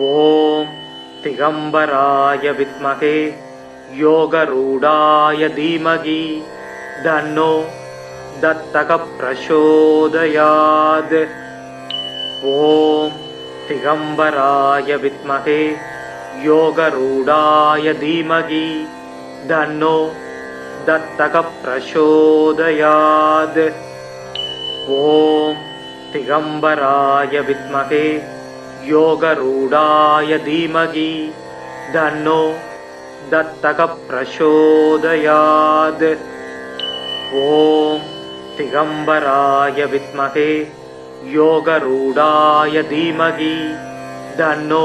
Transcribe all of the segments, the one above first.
ॐ दिगम्बराय विद्महे योगरूढाय धीमहि तन्नो दत्तकः प्रचोदयात्। ॐ दिगम्बराय विद्महे योगरूढाय धीमहि तन्नो दत्तकः प्रचोदयात्। ॐ दिगम्बराय विद्महे योगरूढाय धीमहि तन्नो दत्तकः प्रचोदयात्। ॐ दिगम्बराय विद्महे योगरूढाय धीमहि तन्नो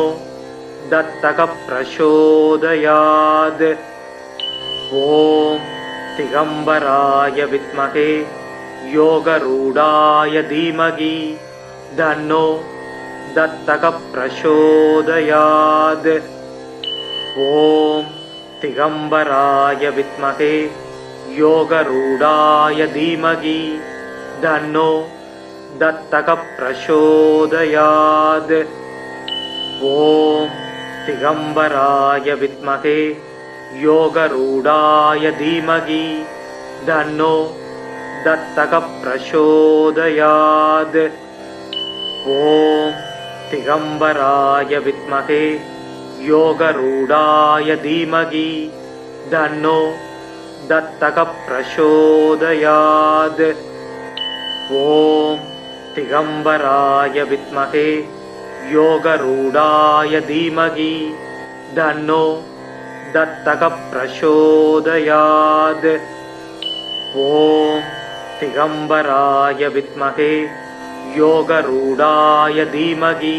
दत्तकः प्रचोदयात्। ॐ दिगम्बराय विद्महे योगरूढाय धीमहि तन्नो दत्तकः प्रचोदयात्। ॐ दिगम्बराय विद्महे योगरूढाय धीमहि तन्नो दत्तकः प्रचोदयात्। ॐ दिगम्बराय विद्महे योगरूढाय धीमहि तन्नो दत्तकः प्रचोदयात्। ॐ दिगम्बराय विद्महे योगरूढाय धीमहि तन्नो दत्तकः प्रचोदयात्। ॐ दिगम्बराय विद्महे योगरूढाय धीमहि तन्नो दत्तकः प्रचोदयात्। ॐ दिगम्बराय विद्महे योगरूढाय धीमहि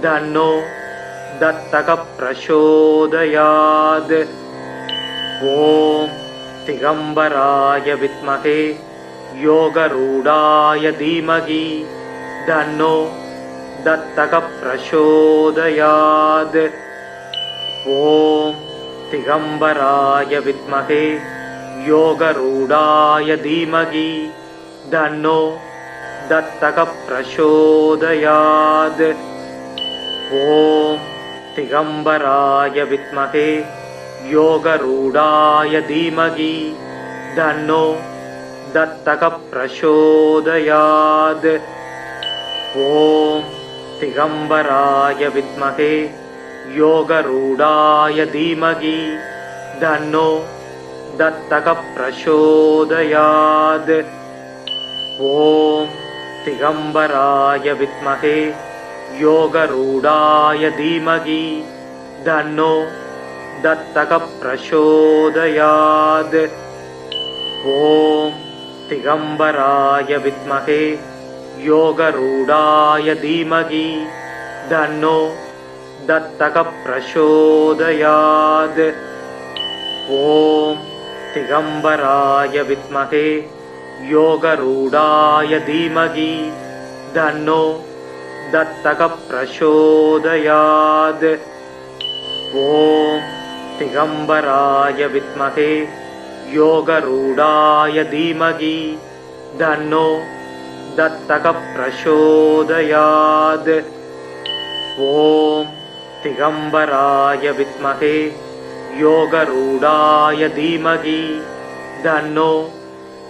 तन्नो दत्तकः प्रचोदयात्। ॐ दिगम्बराय विद्महे योगरूढाय धीमहि तन्नो दत्तकः प्रचोदयात्। ॐ दिगम्बराय विद्महे योगरूढाय धीमहि तन्नो दत्तकः प्रचोदयात्। ॐ दिगम्बराय विद्महे योगरूढाय धीमहि तन्नो दत्तकः प्रचोदयात्। ॐ दिगम्बराय विद्महे योगरूढाय धीमहि तन्नो दत्तकः प्रचोदयात्। ॐ दिगम्बराय विद्महे योगरूढाय धीमहि तन्नो दत्तकः प्रचोदयात्। ॐ दिगम्बराय विद्महे योगरूढाय धीमहि तन्नो दत्तकः प्रचोदयात्। ॐ दिगम्बराय विद्महे योगरूढाय धीमहि तन्नो दत्तकः प्रचोदयात्। ॐ दिगम्बराय विद्महे योगरूढाय धीमहि तन्नो दत्तकः प्रचोदयात्। ॐ दिगम्बराय विद्महे योगरूढाय धीमहि तन्नो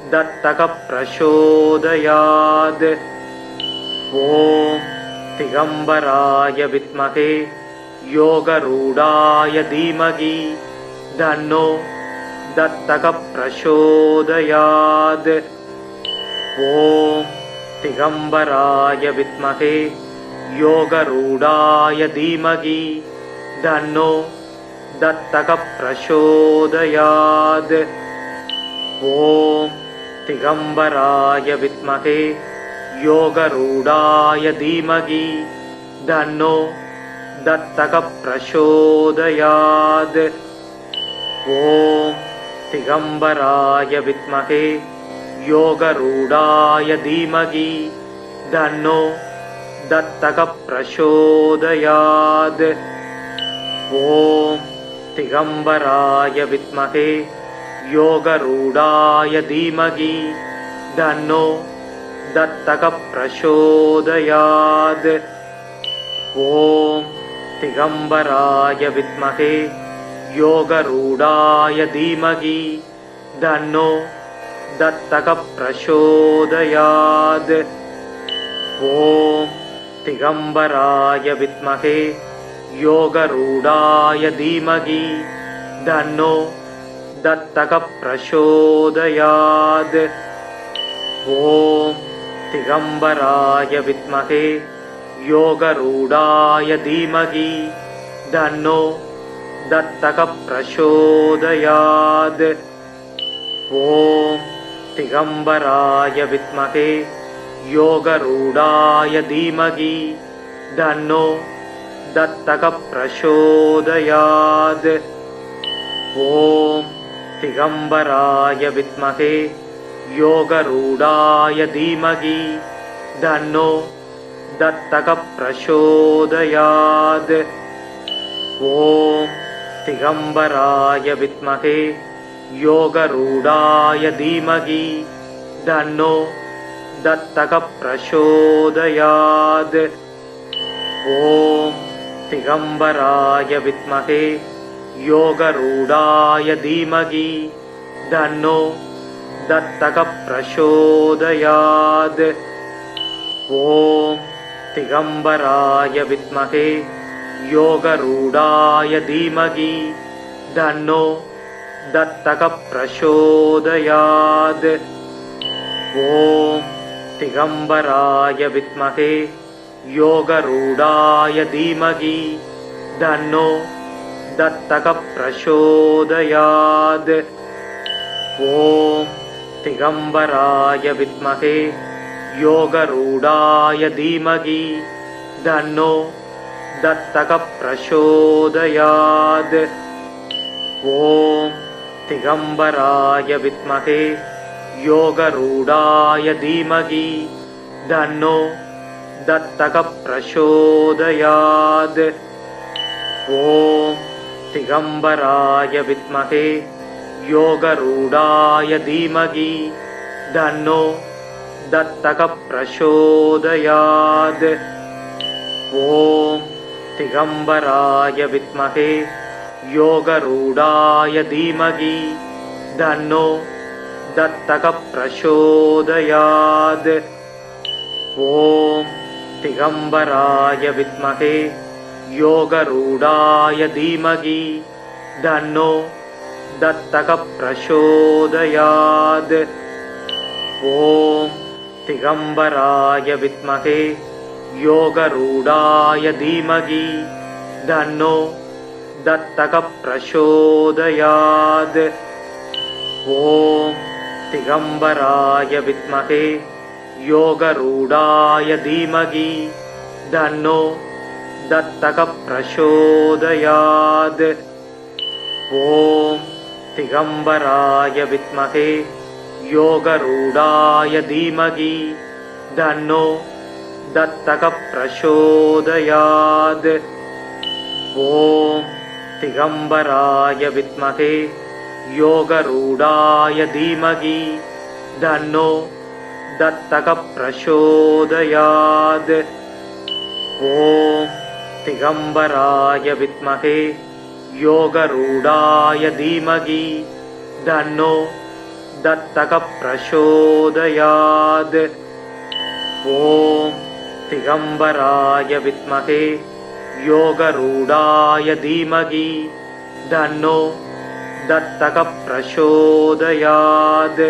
दत्तकः प्रचोदयात्। ॐ दिगम्बराय विद्महे योगरूढाय धीमहि तन्नो दत्तकः प्रचोदयात्। ॐ दिगम्बराय विद्महे योगरूढाय धीमहि तन्नो दत्तकः प्रचोदयात्। ॐ दिगम्बराय विद्महे योगरूढाय धीमहि तन्नो दत्तकः प्रचोदयात्। ॐ दिगम्बराय विद्महे योगरूढाय धीमहि तन्नो दत्तकः प्रचोदयात्। ॐ दिगम्बराय विद्महे योगरूढाय धीमहि तन्नो दत्तकः प्रचोदयात्। ॐ दिगंबराय विद्महे योगरूढाय धीमहि तन्नो दत्तकः प्रचोदयात्। ॐ दिगंबराय विद्महे योगरूढाय धीमहि तन्नो दत्तकः प्रचोदयात्। ॐ दिगंबराय विद्महे योगरूढाय धीमहि तन्नो दत्तकः प्रचोदयात्। ॐ दिगंबराय विद्महे योगरूढाय धीमहि तन्नो दत्तकः प्रचोदयात्। ॐ दिगंबराय विद्महे योगरूढाय धीमहि तन्नो दत्तकः प्रचोदयात्। ॐ दिगंबराय विद्महे योगरूढाय धीमहि तन्नो दत्तकः प्रचोदयात्। ॐ दिगंबराय विद्महे योगरूढाय धीमहि तन्नो दत्तकः प्रचोदयात्। ॐ दिगंबराय विद्महे योगरूढाय धीमहि तन्नो दत्तकः प्रचोदयात्। ॐ दिगंबराय विद्महे योगरूढाय धीमहि तन्नो दत्तकः प्रचोदयात्। ॐ दिगंबराय विद्महे योगरूढाय धीमहि तन्नो दत्तकः प्रचोदयात्। ॐ दिगंबराय विद्महे योगरूढाय धीमहि तन्नो दत्तकः प्रचोदयात्। ॐ दिगंबराय विद्महे योगरूढाय धीमहि तन्नो दत्तकः प्रचोदयात्। ॐ दिगंबराय विद्महे योगरूढाय धीमहि तन्नो दत्तकः प्रचोदयात्। ॐ दिगंबराय विद्महे योगरूढाय धीमहि तन्नो दत्तकः प्रचोदयात्। ॐ दिगंबराय विद्महे योगरूढाय धीमहि तन्नो दत्तकः प्रचोदयात्। ॐ दिगंबराय विद्महे योगरूढाय धीमहि तन्नो दत्तकः प्रचोदयात्। ॐ दिगंबराय विद्महे योगरूढाय धीमहि तन्नो दत्तकः प्रचोदयात्। ॐ दिगंबराय विद्महे योगरूढाय धीमहि तन्नो दत्तकः प्रचोदयात्। ॐ दिगंबराय विद्महे योगरूढाय धीमहि तन्नो दत्तकः प्रचोदयात्। ॐ दिगंबराय विद्महे योगरूढाय धीमहि तन्नो दत्तकः प्रचोदयात्।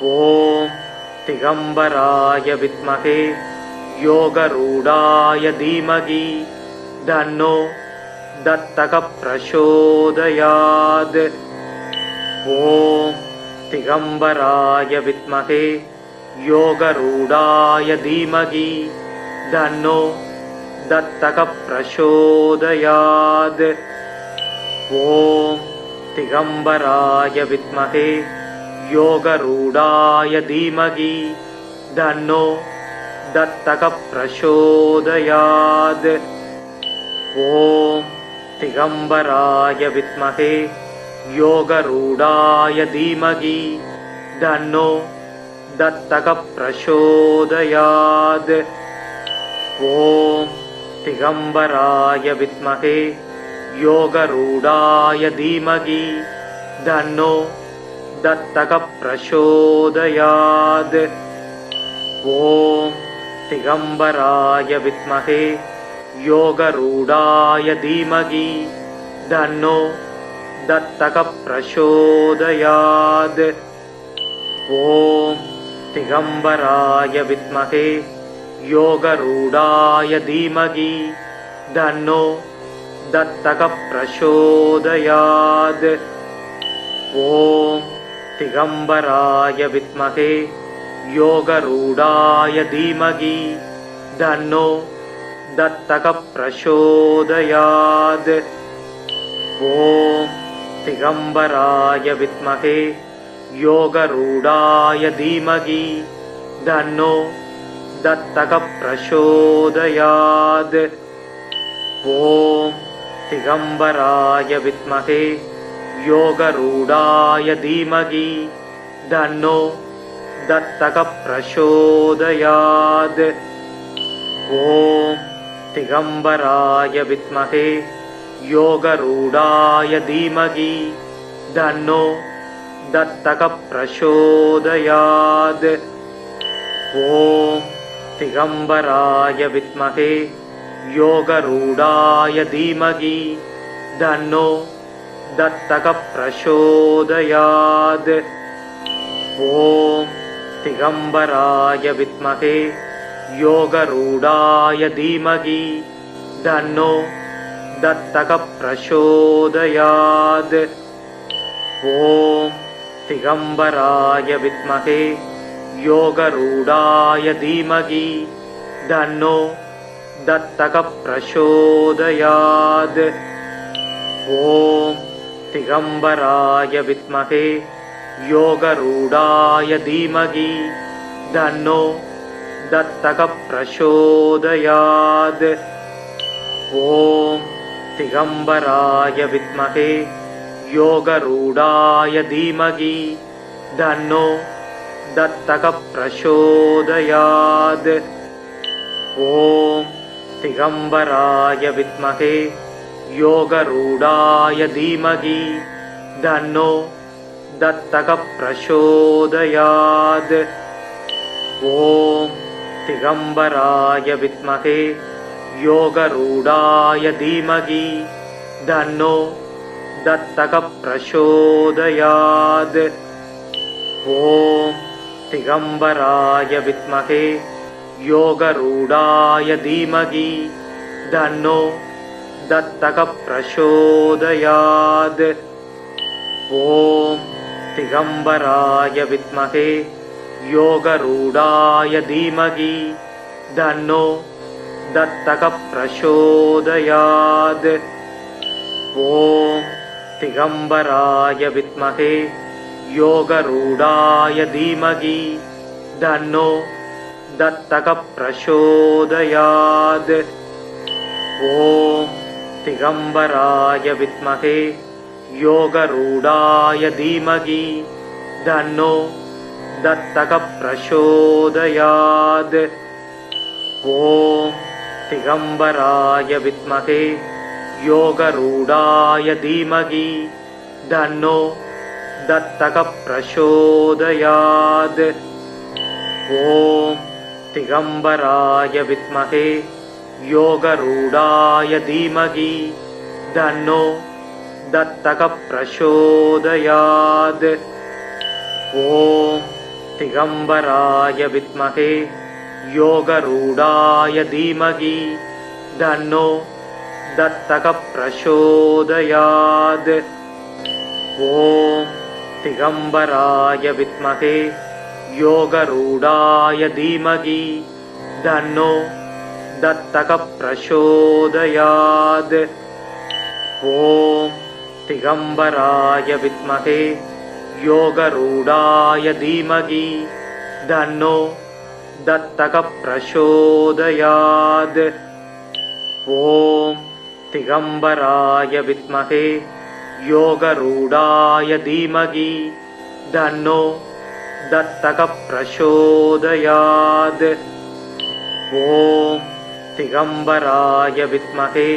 ॐ दिगंबराय विद्महे योगरूढाय धीमहि तन्नो दत्तकः प्रचोदयात्। ॐ दिगंबराय विद्महे योगरूढाय धीमहि तन्नो दत्तकः प्रचोदयात्। ॐ दिगंबराय विद्महे योगरूढाय धीमहि तन्नो दत्तकः प्रचोदयात्। ॐ दिगंबराय विद्महे योगरूढाय धीमहि तन्नो दत्तकः प्रचोदयात्। ॐ திகம்பராய வித்மகே யோகரூடாய தீமகி தன்னோ தத்தக பிரசோதயாத். ஓம் திகம்பராய வித்மகே யோகரூடாய தீமகி தன்னோ தத்தக பிரசோதயாத். ஓம் திகம்பராய வித்மகே யோகரூடாய தீமகி தன்னோ தத்தக பிரசோதயாத். ஓம் திகம்பராய வித்மகே யோகரூடாய தீமகி தன்னோ தத்தக பிரசோதயாத். ஓம் திகம்பராய வித்மகே யோகரூடாய தீமகி தன்னோ தத்தக பிரசோதயாத். ஓம் திகம்பராய வித்மகே யோகரூடாய தீமகி தன்னோ தத்தக பிரசோதயாத். ஓம் திகம்பராய வித்மகே யோகரூடாய தீமகி தன்னோ தத்தக பிரசோதயாத். ஓம் திகம்பராய வித்மகே யோகரூடாய தீமகி தன்னோ தத்தக பிரசோதயாத். ஓம் திகம்பராய வித்மகே யோகரூடாய தீமகி தன்னோ தத்தக பிரசோதயாத். ஓம் திகம்பராய வித்மகே யோகரூடாய தீமகி தன்னோ தத்தக பிரசோதயாத். ஓம் திகம்பராய வித்மகே யோகரூடாய தீமகி தன்னோ தத்தக பிரசோதயாத். ஓம் திகம்பராய வித்மகே யோகரூடாய தீமகி தன்னோ தத்தக பிரசோதயாத். ஓம் திகம்பராய வித்மகே யோகரூடாய தீமகி தன்னோ தத்தக பிரசோதயாத். ஓம் திகம்பராய வித்மகே யோகரூடாய தீமகி தன்னோ தத்தக பிரசோதயாத். ஓம் திகம்பராய வித்மகே யோகரூடாய தீமகி தன்னோ தத்தக பிரசோதயாத். ஓம் திகம்பராய வித்மகே யோகரூடாய தீமகி தன்னோ தத்தக பிரசோதயாத். ஓம் திகம்பராய வித்மகே யோகரூடாய தீமகி தன்னோ தத்தக பிரசோதயாத். ஓம் திகம்பராய வித்மகே யோகரூடாய தீமகி தன்னோ தத்தக பிரசோதயாத். ஓம் திகம்பராய வித்மகே யோகரூடாய தீமகி தன்னோ தத்தக பிரசோதயாத். ஓம் திகம்பராய வித்மகே யோகரூடாய தீமகி தன்னோ தத்தக பிரசோதயாத். ஓம் திகம்பராய வித்மகே யோகரூடாய தீமகி தன்னோ தத்தக பிரசோதயாத். ஓம் திகம்பராய வித்மகே யோகரூடாய தீமகி தன்னோ தத்தக பிரசோதயாத். ஓம் திகம்பராய வித்மகே யோகரூடாய தீமகி தன்னோ தத்தக பிரசோதயாத். ஓம் திகம்பராய வித்மகே யோகரூடாய தீமகி தன்னோ தத்தக பிரசோதயாத். ஓம் திகம்பராய வித்மகே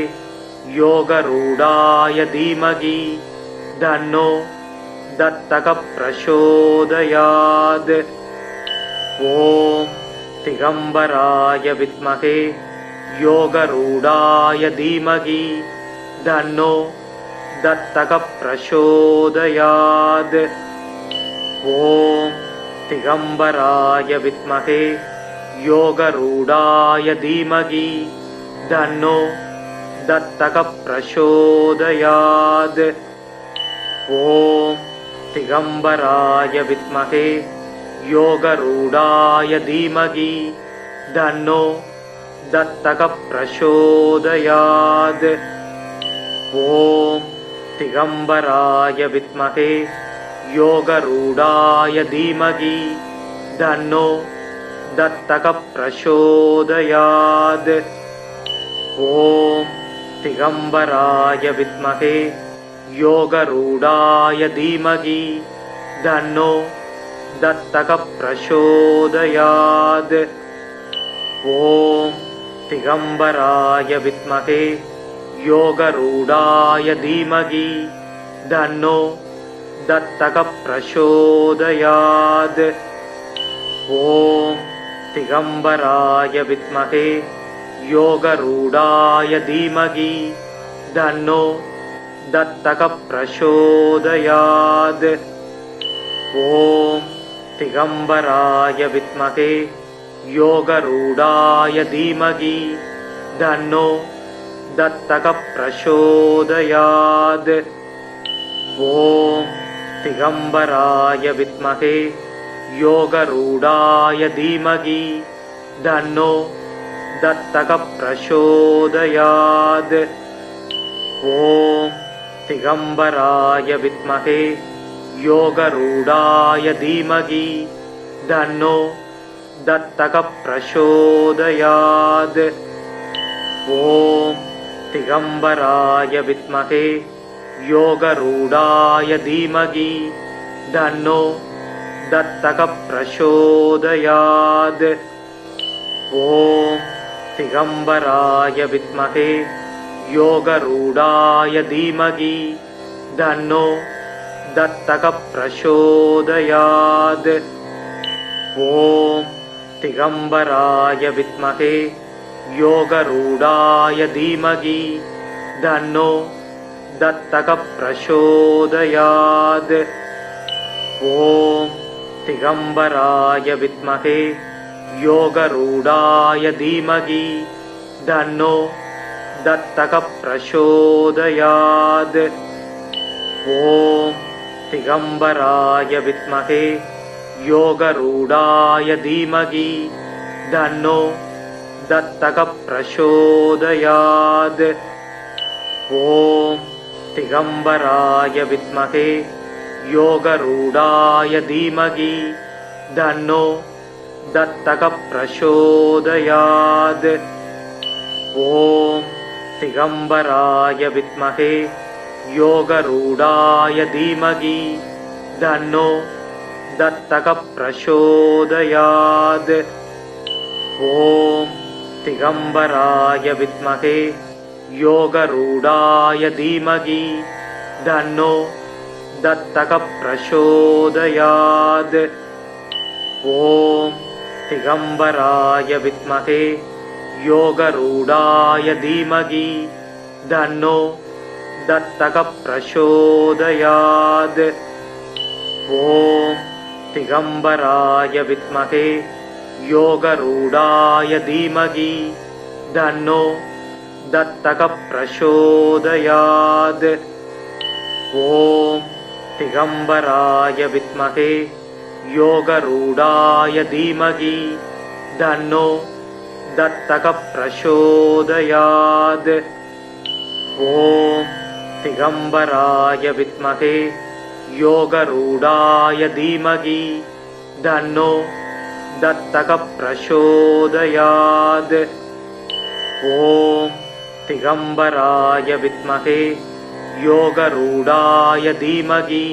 யோகரூடாய தீமகி தன்னோ தத்தக பிரசோதயாத். ஓம் திகம்பராய வித்மகே யோகரூடாய தீமகி தன்னோ தத்தக பிரசோதயாத். ஓம் திகம்பராய வித்மகே யோகரூடாய தீமகி தன்னோ தத்தக பிரசோதயாத். ஓம் திகம்பராய வித்மகே யோகரூடாய தீமகி தன்னோ தத்தக பிரசோதயாத். ஓம் திகம்பராய வித்மகே யோகரூடாய தீமகி தன்னோ தத்தக பிரசோதயாத். ஓம் திகம்பராய வித்மகே யோகரூடாய தீமகி தன்னோ தத்தக பிரசோதயாத். ஓம் திகம்பராய வித்மகே யோகரூடாய தீமகி தன்னோ தத்தக பிரசோதயாத். ஓம் திகம்பராய வித்மகே யோகரூடாய தீமகி தன்னோ தத்தக பிரசோதயாத். ஓம் திகம்பராய வித்மகே யோகரூடாய தீமகி தன்னோ தத்தக பிரசோதயாத். ஓம் திகம்பராய வித்மகே யோகரூடாய தீமகி தன்னோ தத்தக பிரசோதயாத். ஓம் திகம்பராய வித்மகே யோகரூடாய தீமகி தன்னோ தத்தக பிரசோதயாத். ஓம் திகம்பராய வித்மகே யோகரூடாய தீமகி தன்னோ தத்தக பிரசோதயாத். ஓம் திகம்பராய வித்மகே யோகரூடாய தீமகி தன்னோ தத்தக பிரசோதயாத். ஓம் திகம்பராய வித்மகே யோகரூடாய தீமகி தன்னோ தத்தக பிரசோதயாத். ஓம் திகம்பராய வித்மகே யோகரூடாய தீமகி தன்னோ தத்தக பிரசோதயாத். ஓம் திகம்பராய வித்மகே யோகரூடாய தீமகி தன்னோ தத்தக பிரசோதயாத். ஓம் திகம்பராய வித்மகே யோகரூடாய தீமகி தன்னோ தத்தக பிரசோதயாத். ஓம் திகம்பராய வித்மகே யோகரூடாய தீமகி தன்னோ தத்தக பிரசோதயாத். ஓம் திகம்பராய வித்மகே யோகரூடாய தீமகி தன்னோ தத்தக பிரசோதயாத். ஓம் திகம்பராய வித்மகே யோகரூடாய தீமகி தன்னோ தத்தக பிரசோதயாத். ஓம் திகம்பராய வித்மகே யோகரூடாய தீமகி தன்னோ தத்தக பிரசோதயாத். ஓம் திகம்பராய வித்மகே யோகரூடாய தீமகி தன்னோ தத்தக பிரசோதயாத். ஓம் திகம்பராய வித்மகே யோகரூடாய தீமகி தன்னோ தத்தக பிரசோதயாத். ஓம் திகம்பராய வித்மகே யோகரூடாய தீமகி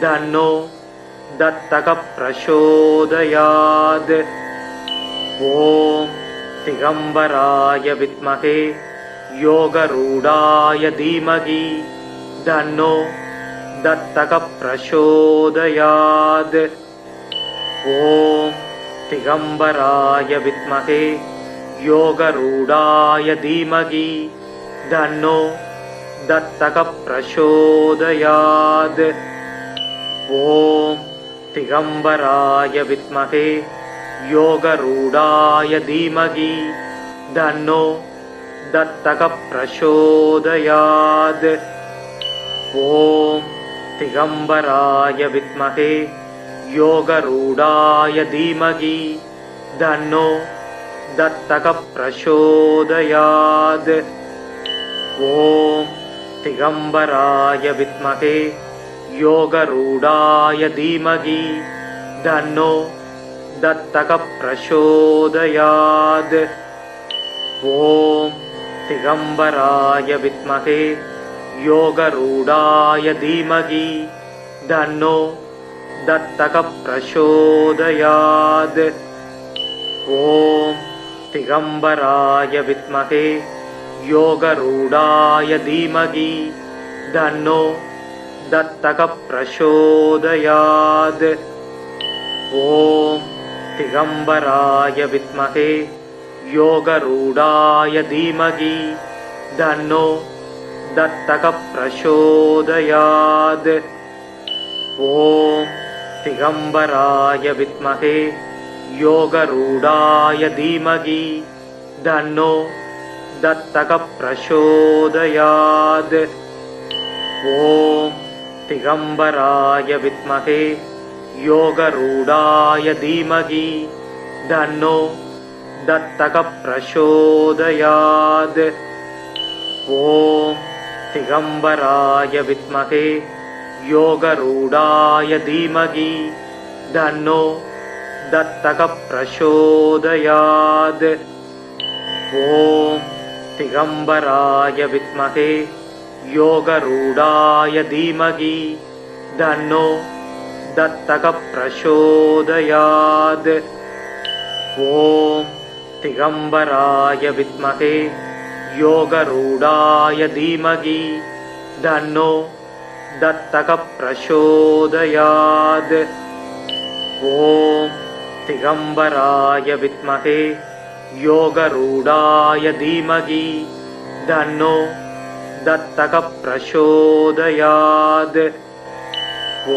தன்னோ தத்தக பிரசோதயாத். ஓம் திகம்பராய வித்மகே யோகரூடாய தீமகி தன்னோ தத்தக பிரசோதயாத். ஓம் திகம்பராய வித்மகே யோகரூடாய தீமகி தன்னோ தத்தக பிரசோதயாத். ஓம் திகம்பராய வித்மகே யோகரூடாய தீமகி தன்னோ தத்தக பிரசோதயாத். ஓம் திகம்பராய வித்மகே யோகரூடாய தீமகி தன்னோ தத்தக பிரசோதயாத். ஓம் திகம்பராய வித்மகே யோகரூடாய தீமகி தன்னோ தத்தக பிரசோதயாத். ஓம் திகம்பராய வித்மகே யோகரூடாய தீமகி தன்னோ தத்தக பிரசோதயாத். ஓம் திகம்பராய வித்மகே யோகரூடாய தீமகி தன்னோ தத்தக பிரசோதயாத். ஓம் திகம்பராய வித்மகே யோகரூடாய தீமகி தன்னோ தத்தக பிரசோதயாத். ஓம் திகம்பராய வித்மகே யோகரூடாய தீமகி தன்னோ தத்தக பிரசோதயாத். ஓம் திகம்பராய வித்மகே யோகரூடாய தீமகி தன்னோ தத்தக பிரசோதயாத். ஓம் திகம்பராய வித்மகே யோகரூடாய தீமகி தன்னோ தத்தக பிரசோதயாத். ஓம் திகம்பராய வித்மகே யோகரூடாய தீமகி தன்னோ தத்தக பிரசோதயாத். ஓம் திகம்பராய வித்மகே யோகரூடாய தீமகி தன்னோ தத்தக பிரசோதயாத். ஓம் திகம்பராய வித்மகே யோகரூடாய தீமகி தன்னோ தத்தக பிரசோதயாத்.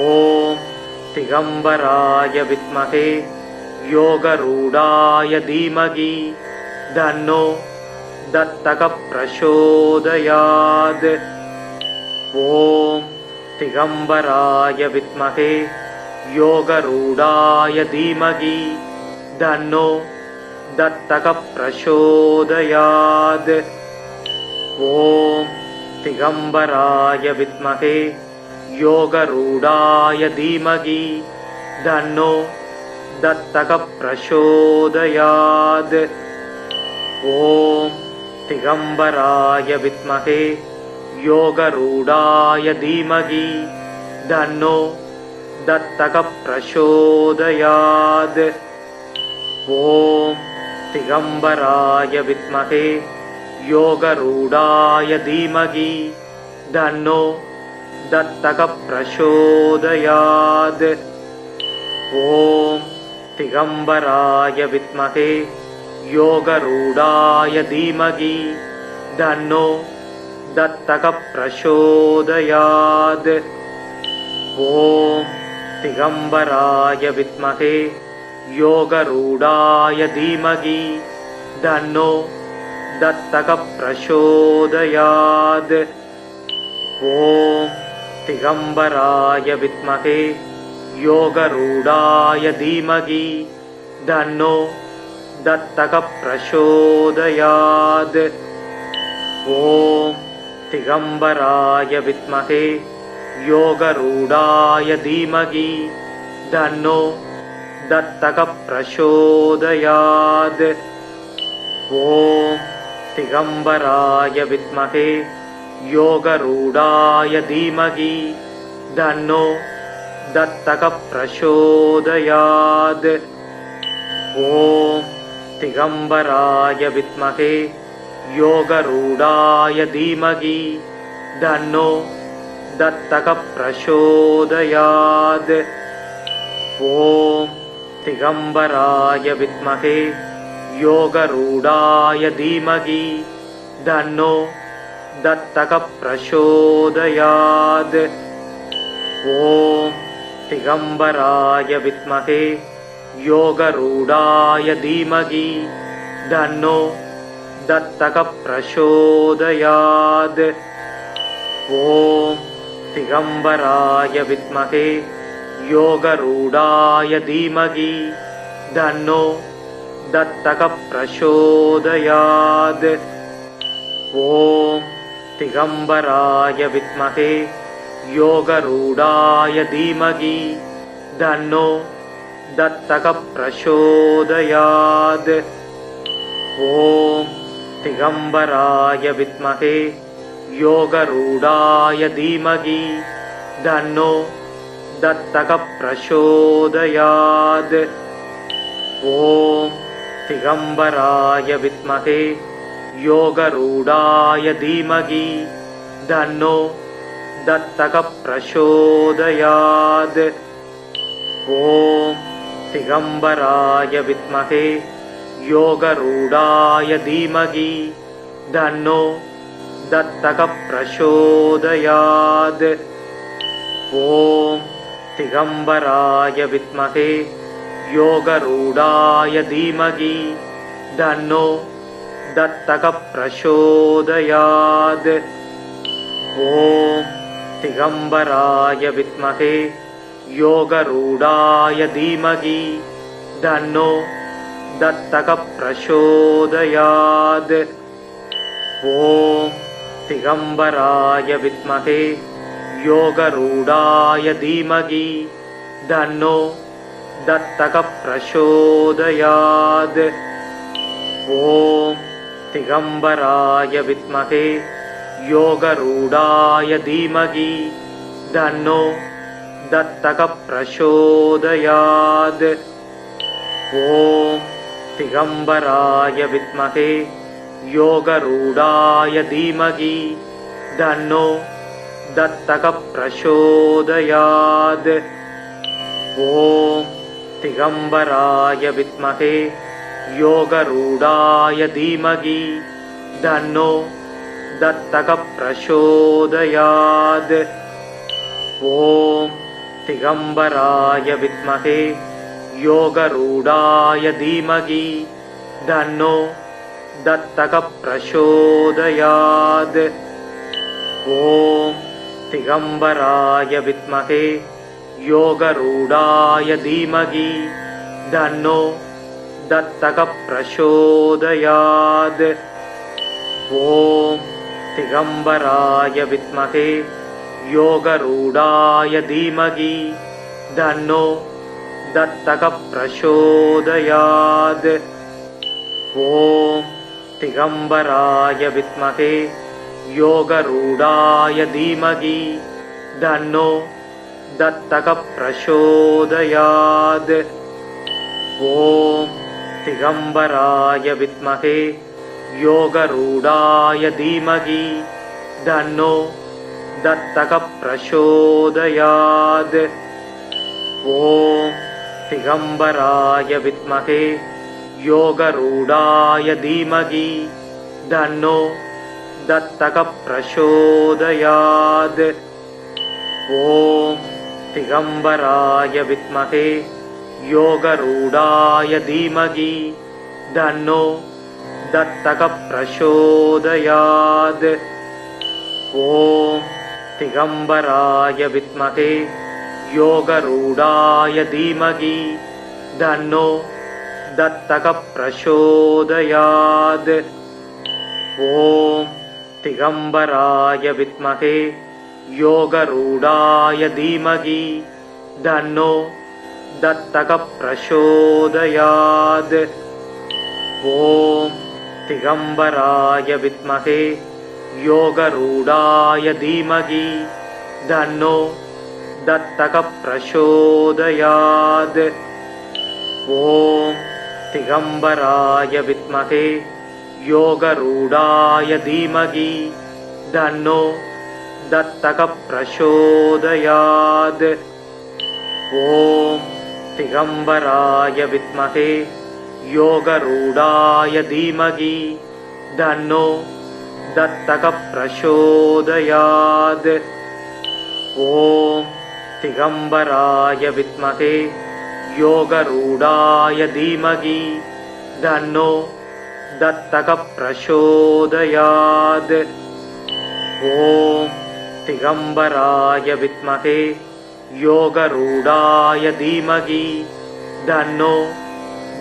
ஓம் திகம்பராய வித்மகே யோகரூடாய தீமகி தன்னோ தத்தக பிரசோதயாத். ஓம் திகம்பராய வித்மகே யோகரூடாய தீமகி தன்னோ தத்தக பிரசோதயாத். ஓம் திகம்பராய வித்மகே யோகரூடாய தீமகி தன்னோ தத்தக பிரசோதயாத். ஓம் திகம்பராய வித்மகே யோகரூடாய தீமகி தன்னோ தத்தக பிரசோதயாத். ஓம் திகம்பராய வித்மகே யோகரூடாய தீமகி தன்னோ தத்தக பிரசோதயாத். ஓம் திகம்பராய வித்மகே யோகரூடாய தீமகி தன்னோ தத்தக பிரசோதயாத். ஓம் திகம்பராய வித்மகே யோகரூடாய தீமகி தன்னோ தத்தக பிரசோதயாத். ஓம் திகம்பராய வித்மகே யோகரூடாய தீமகி தன்னோ தத்தக பிரசோதயாத். ஓம் திகம்பராய வித்மகே யோகரூடாய தீமகி தன்னோ தத்தக பிரசோதயாத். ஓம் திகம்பராய வித்மகே யோகரூடாய தீமகி தன்னோ தத்தக பிரசோதயாத். ஓம் दिगम्बराय विद्महे योगरूढाय धीमहि तन्नो दत्तकः प्रचोदयात्। ॐ दिगम्बराय विद्महे योगरूढाय धीमहि तन्नो दत्तकः प्रचोदयात्। ॐ दिगम्बराय विद्महे योगरूढाय धीमहि तन्नो दत्तकः प्रचोदयात्। ॐ दिगम्बराय विद्महे योगरूढाय धीमहि तन्नो दत्तकः प्रचोदयात्। ॐ दिगम्बराय विद्महे योगरूढाय धीमहि तन्नो दत्तकः प्रचोदयात्। ॐ दिगम्बराय विद्महे योगरूढाय धीमहि तन्नो दत्तकः प्रचोदयात्। ॐ दिगम्बराय विद्महे योगरूढाय धीमहि तन्नो दत्तकः प्रचोदयात्। ॐ दिगम्बराय विद्महे योगरूढाय धीमहि तन्नो दत्तकः प्रचोदयात्। ॐ दिगम्बराय विद्महे योगरूढाय धीमहि तन्नो दत्तकः प्रचोदयात्। ॐ दिगम्बराय विद्महे योगरूढाय धीमहि तन्नो दत्तकः प्रचोदयात्। ॐ दिगम्बराय विद्महे योगरूढाय धीमहि तन्नो दत्तकः प्रचोदयात्। ॐ दिगम्बराय विद्महे योगरूढाय धीमहि तन्नो दत्तकः प्रचोदयात्। ॐ दिगम्बराय विद्महे योगरूढाय धीमहि तन्नो दत्तकः प्रचोदयात्। ॐ दिगम्बराय विद्महे योगरूढाय धीमहि तन्नो दत्तकः प्रचोदयात्। ॐ दिगम्बराय विद्महे योगरूढाय धीमहि तन्नो दत्तकः प्रचोदयात्। ॐ दिगम्बराय विद्महे योगरूढाय धीमहि तन्नो दत्तकः प्रचोदयात्। ॐ दिगम्बराय विद्महे योगरूढाय धीमहि तन्नो दत्तकः प्रचोदयात्। ॐ दिगम्बराय विद्महे योगरूढाय धीमहि तन्नो दत्तकः प्रचोदयात्। ॐ दिगम्बराय विद्महे योगरूढाय धीमहि तन्नो दत्तकः प्रचोदयात्। ॐ दिगम्बराय विद्महे योगरूढाय धीमहि तन्नो दत्तकः प्रचोदयात्। ॐ दिगम्बराय विद्महे योगरूढाय धीमहि तन्नो दत्तकः प्रचोदयात्। ॐ दिगम्बराय विद्महे योगरूढाय धीमहि तन्नो दत्तकः प्रचोदयात्। ॐ दिगम्बराय विद्महे योगरूढाय धीमहि तन्नो दत्तकः प्रचोदयात्। ॐ दिगम्बराय विद्महे योगरूढाय धीमहि तन्नो दत्तकः प्रचोदयात्। ॐ दिगंबराय विद्महे योगरूढाय धीमहि तन्नो दत्तकः प्रचोदयात्। ॐ दिगंबराय विद्महे योगरूढाय धीमहि तन्नो दत्तकः प्रचोदयात्। ॐ दिगंबराय विद्महे योगरूढाय धीमहि तन्नो दत्तकः प्रचोदयात्। ॐ दिगंबराय विद्महे योगरूढाय धीमहि तन्नो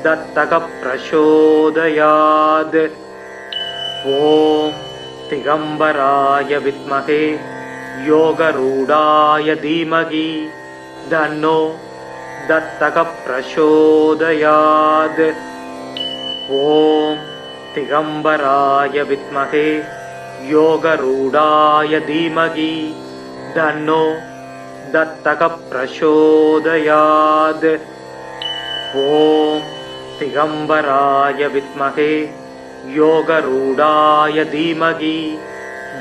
दत्तकः प्रचोदयात्। ॐ दिगंबराय विद्महे योगरूढाय धीमहि तन्नो दत्तकः प्रचोदयात्। ॐ दिगंबराय विद्महे योगरूढाय धीमहि तन्नो दत्तकः प्रचोदयात्। ॐ दिगंबराय विद्महे योगरूढाय धीमहि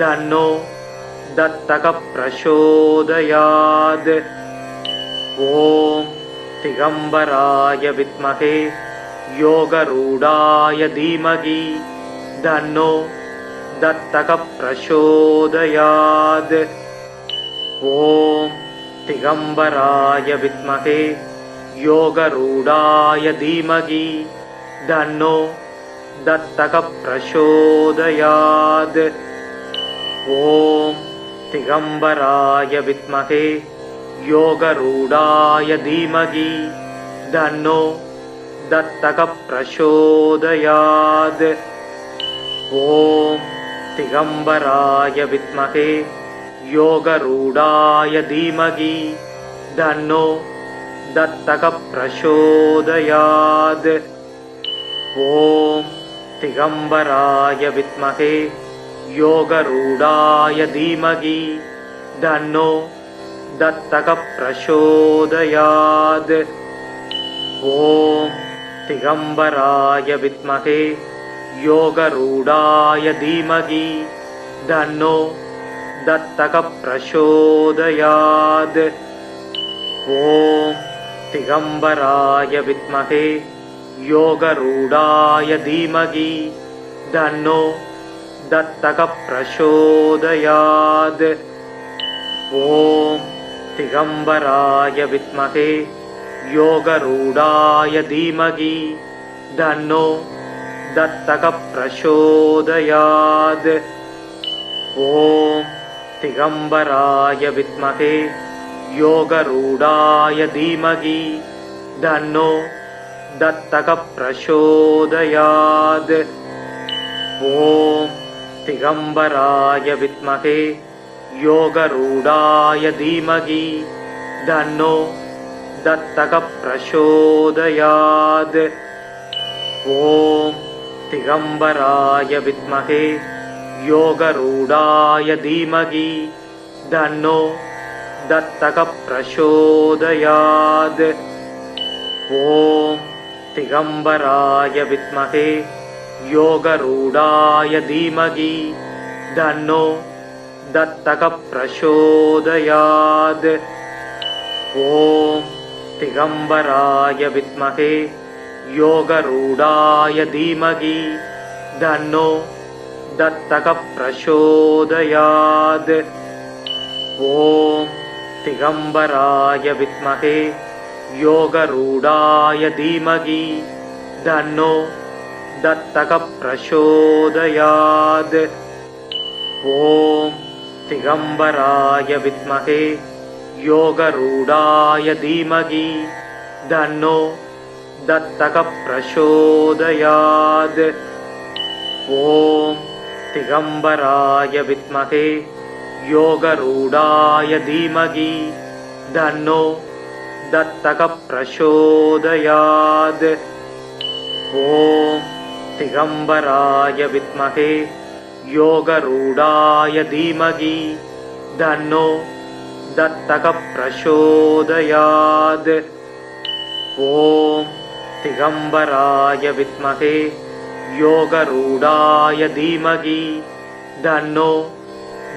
तन्नो दत्तकः प्रचोदयात्। ॐ दिगंबराय विद्महे योगरूढाय धीमहि तन्नो दत्तकः प्रचोदयात्। ॐ दिगंबराय विद्महे योगरूढाय धीमहि तन्नो दत्तकः प्रचोदयात्। ॐ दिगंबराय विद्महे योगरूढाय धीमहि तन्नो दत्तकः प्रचोदयात्। ॐ दिगंबराय विद्महे योगरूढाय धीमहि तन्नो दत्तकः प्रचोदयात्। ॐ दिगंबराय विद्महे योगरूढाय धीमहि तन्नो दत्तकः प्रचोदयात्। ॐ दिगंबराय विद्महे योगरूढाय धीमहि तन्नो दत्तकः प्रचोदयात्। ॐ दिगंबराय विद्महे योगरूढाय धीमहि तन्नो दत्तकः प्रचोदयात्। ॐ दिगंबराय विद्महे योगरूढाय धीमहि तन्नो दत्तकः प्रचोदयात्। ॐ दिगंबराय विद्महे योगरूढाय धीमहि तन्नो दत्तकः प्रचोदयात्। ॐ दिगंबराय विद्महे योगरूढाय धीमहि तन्नो दत्तकः प्रचोदयात्। ॐ दिगंबराय विद्महे योगरूढाय धीमहि तन्नो दत्तकः प्रचोदयात्। ॐ दिगंबराय विद्महे योगरूढाय धीमहि तन्नो दत्तकः प्रचोदयात्। ॐ दिगंबराय विद्महे योगरूढाय धीमहि तन्नो दत्तकः प्रचोदयात्। ॐ दिगंबराय विद्महे योगरूढाय धीमहि तन्नो दत्तकः प्रचोदयात्। ॐ दिगंबराय विद्महे योगरूढाय धीमहि तन्नो दत्तकः प्रचोदयात्। ॐ दिगंबराय विद्महे योगरूढाय धीमहि तन्नो दत्तकः प्रचोदयात्। ॐ दिगंबराय विद्महे योगरूढाय धीमहि तन्नो दत्तकः प्रचोदयात्। ॐ திகம்பராய வித்மகே யோகரூடாய தீமகி தன்னோ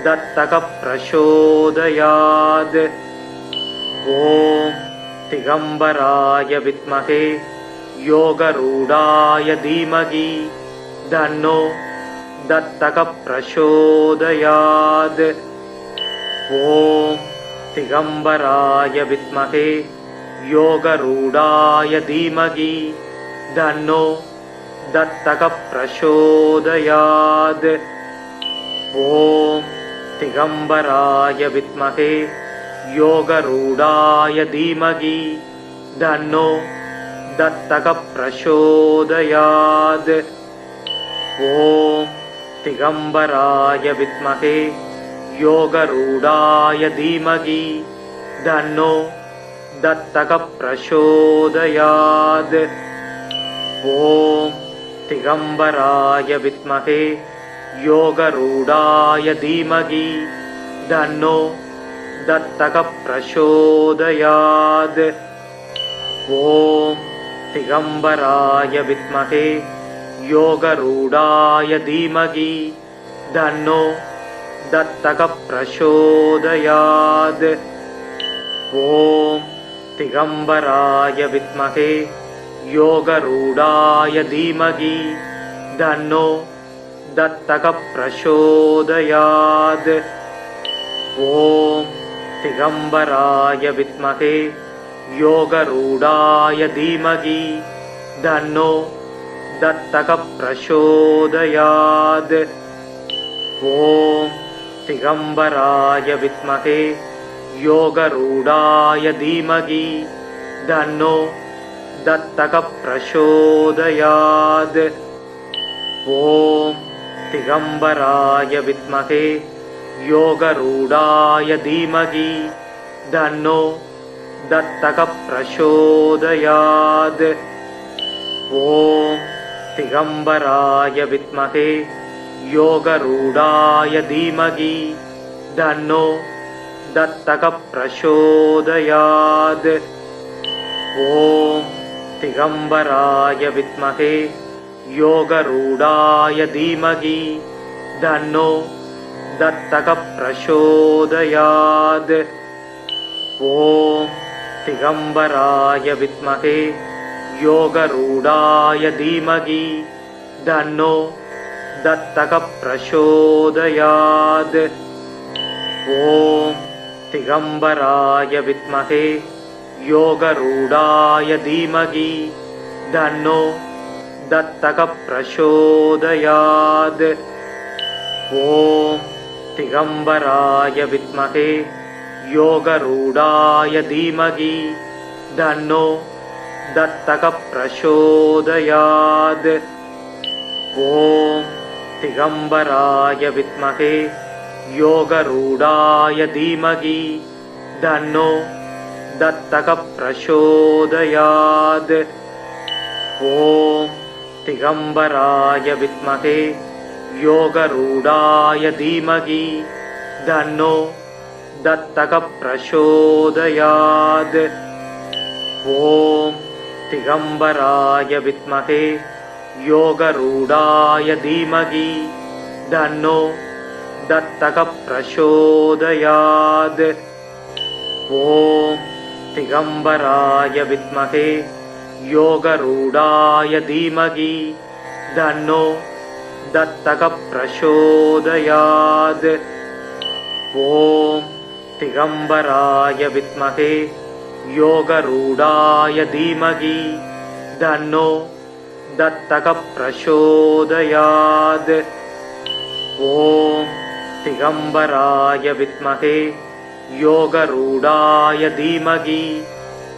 தத்தக பிரசோதயாத். ஓம் திகம்பராய வித்மகே யோகரூடாய தீமகி தன்னோ தத்தக பிரசோதயாத். ஓம் திகம்பராய வித்மகே யோகரூடாய தீமகி தன்னோ தத்தக பிரசோதயாத். ஓம் திகம்பராய வித்மகே யோகரூடாய தீமகி தன்னோ தத்தக பிரசோதயாத். ஓம் திகம்பராய வித்மகே யோகரூடாய தீமகி தன்னோ தத்தக பிரசோதயாத். ஓம் திகம்பராய வித்மகே யோகரூடாய தீமகி தன்னோ தத்தக பிரசோதயாத். ஓம் திகம்பராய வித்மகே யோகரூடாய தீமகி தன்னோ தத்தக பிரசோதயாத். ஓம் திகம்பராய வித்மகே யோகரூடாய தீமகி தன்னோ தத்தக பிரசோதயாத். ஓம் திகம்பராய வித்மகே யோகரூடாய தீமகி தன்னோ தத்தக பிரசோதயாத். ஓம் திகம்பராய வித்மகே யோகரூடாய தீமகி தன்னோ தத்தக பிரசோதயாத். ஓம் திகம்பராய வித்மகே யோகரூடாய தீமகி தன்னோ தத்தக பிரசோதயாத். ஓம் திகம்பராய வித்மகே யோகரூடாய தீமகி தன்னோ தத்தக பிரசோதயாத். ஓம் திகம்பராய வித்மகே யோகரூடாய தீமகி தன்னோ தத்தக பிரசோதயாத். ஓம் திகம்பராய வித்மகே யோகரூடாய தீமகி தன்னோ தத்தக பிரசோதயாத். ஓம் திகம்பராய வித்மகே யோகரூடாய தீமகி தன்னோ தத்தக பிரசோதயாத். ஓம் திகம்பராய வித்மகே யோகரூடாய தீமகி தன்னோ தத்தக பிரசோதயாத். ஓம் திகம்பராய வித்மகே யோகரூடாய தீமகி தன்னோ தத்தக பிரசோதயாத். ஓம் திகம்பராய வித்மகே யோகரூடாய தீமகி தன்னோ தத்தக பிரசோதயாத். ஓம் திகம்பராய வித்மகே யோகரூடாய தீமகி தன்னோ தத்தக பிரசோதயாத். ஓம் திகம்பராய வித்மகே யோகரூடாய தீமகி தன்னோ தத்தக பிரசோதயாத். ஓம் திகம்பராய வித்மகே யோகரூடாய தீமகி தன்னோ தத்தக பிரசோதயாத். ஓம் திகம்பராய வித்மகே யோகரூடாய தீமகி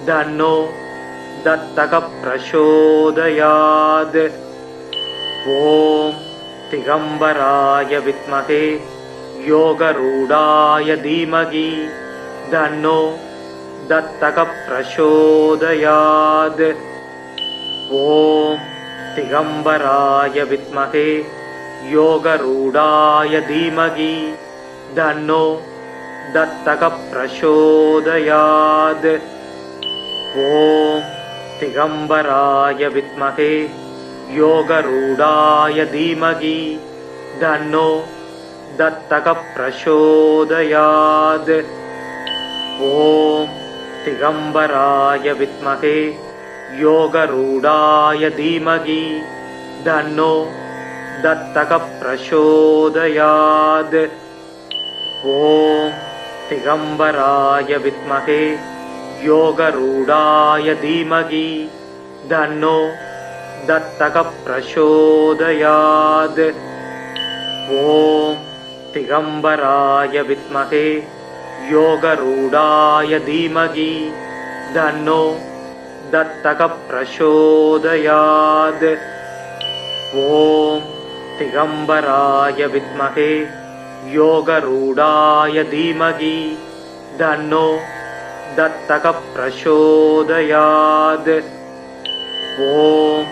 தன்னோ தத்தக பிரசோதயாத். ஓம் திகம்பராய வித்மகே யோகரூடாய தீமகி தன்னோ தத்தக பிரசோதயாத். ஓம் திகம்பராய வித்மகே யோகரூடாய தீமகி தன்னோ தத்தக பிரசோதயாத். ஓம் दिगम्बराय विद्महे योगरूढाय धीमहि तन्नो दत्तकः प्रचोदयात्। ॐ दिगम्बराय विद्महे योगरूढाय धीमहि तन्नो दत्तकः प्रचोदयात्। ॐ दिगम्बराय विद्महे योगरूढाय धीमहि तन्नो दत्तकः प्रचोदयात्। ॐ दिगम्बराय विद्महे योगरूढाय धीमहि तन्नो दत्तकः प्रचोदयात्। ॐ दिगम्बराय विद्महे योगरूढाय धीमहि तन्नो दत्तकः प्रचोदयात्। ॐ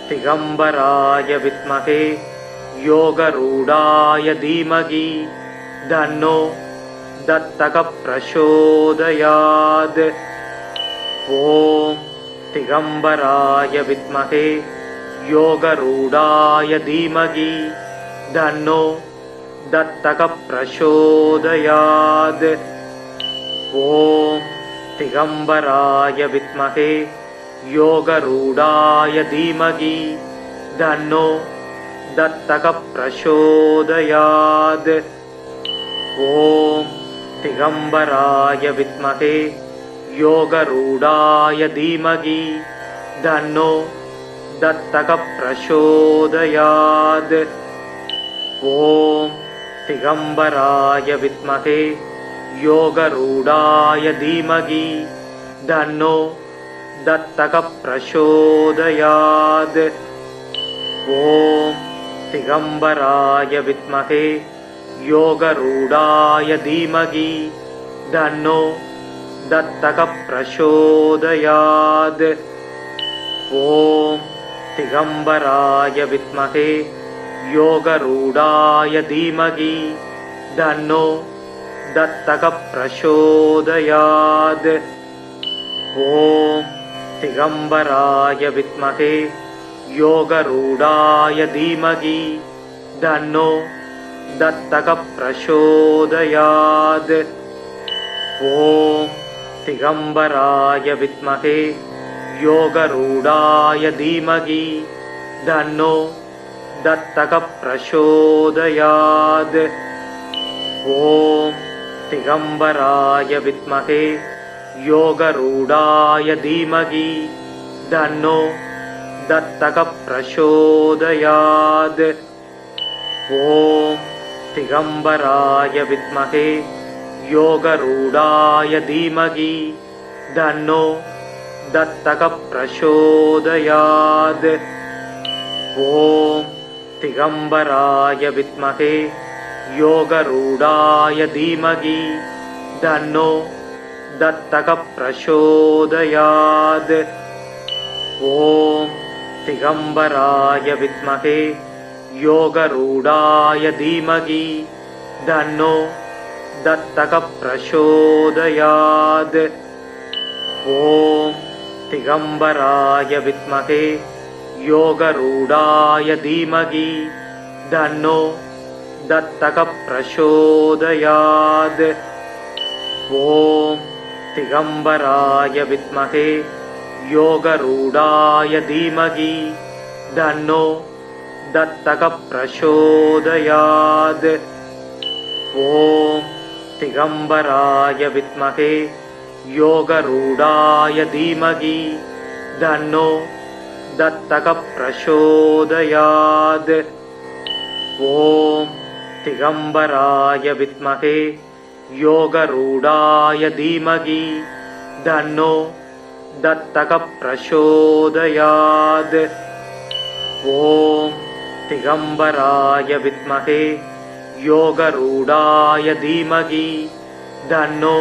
दिगम्बराय विद्महे योगरूढाय धीमहि तन्नो दत्तकः प्रचोदयात्। ॐ दिगम्बराय विद्महे योगरूढाय धीमहि तन्नो दत्तकः प्रचोदयात्। ॐ दिगम्बराय विद्महे योगरूढाय धीमहि तन्नो दत्तकः प्रचोदयात्। ॐ दिगम्बराय विद्महे योगरूढाय धीमहि तन्नो दत्तकः प्रचोदयात्। ॐ दिगम्बराय विद्महे योगरूढाय धीमहि तन्नो दत्तकः प्रचोदयात्। ॐ दिगम्बराय विद्महे योगरूढाय धीमहि तन्नो दत्तकः प्रचोदयात्। ॐ दिगम्बराय विद्महे योगरूढाय धीमहि तन्नो दत्तकः प्रचोदयात्। ॐ दिगम्बराय विद्महे योगरूढाय धीमहि तन्नो दत्तकः प्रचोदयात्। ॐ दिगम्बराय विद्महे योगरूढाय धीमहि तन्नो दत्तकः प्रचोदयात्। ॐ दिगम्बराय विद्महे योगरूढाय धीमहि तन्नो दत्तकः प्रचोदयात्। ॐ दिगम्बराय विद्महे योगरूढाय धीमहि तन्नो दत्तकः प्रचोदयात्। ॐ दिगम्बराय विद्महे योगरूढाय धीमहि तन्नो दत्तकः प्रचोदयात्। ॐ दिगम्बराय विद्महे योगरूढाय धीमहि तन्नो दत्तकः प्रचोदयात्। ॐ दिगम्बराय विद्महे योगरूढाय धीमहि तन्नो दत्तकः प्रचोदयात्। ॐ दिगम्बराय विद्महे योगरूढाय धीमहि तन्नो दत्तकः प्रचोदयात्। ॐ दिगम्बराय विद्महे योगरूढाय धीमहि तन्नो दत्तकः प्रचोदयात्। ॐ दिगम्बराय विद्महे योगरूढाय धीमहि तन्नो दत्तकः प्रचोदयात्। ॐ दिगम्बराय विद्महे योगरूढाय धीमहि तन्नो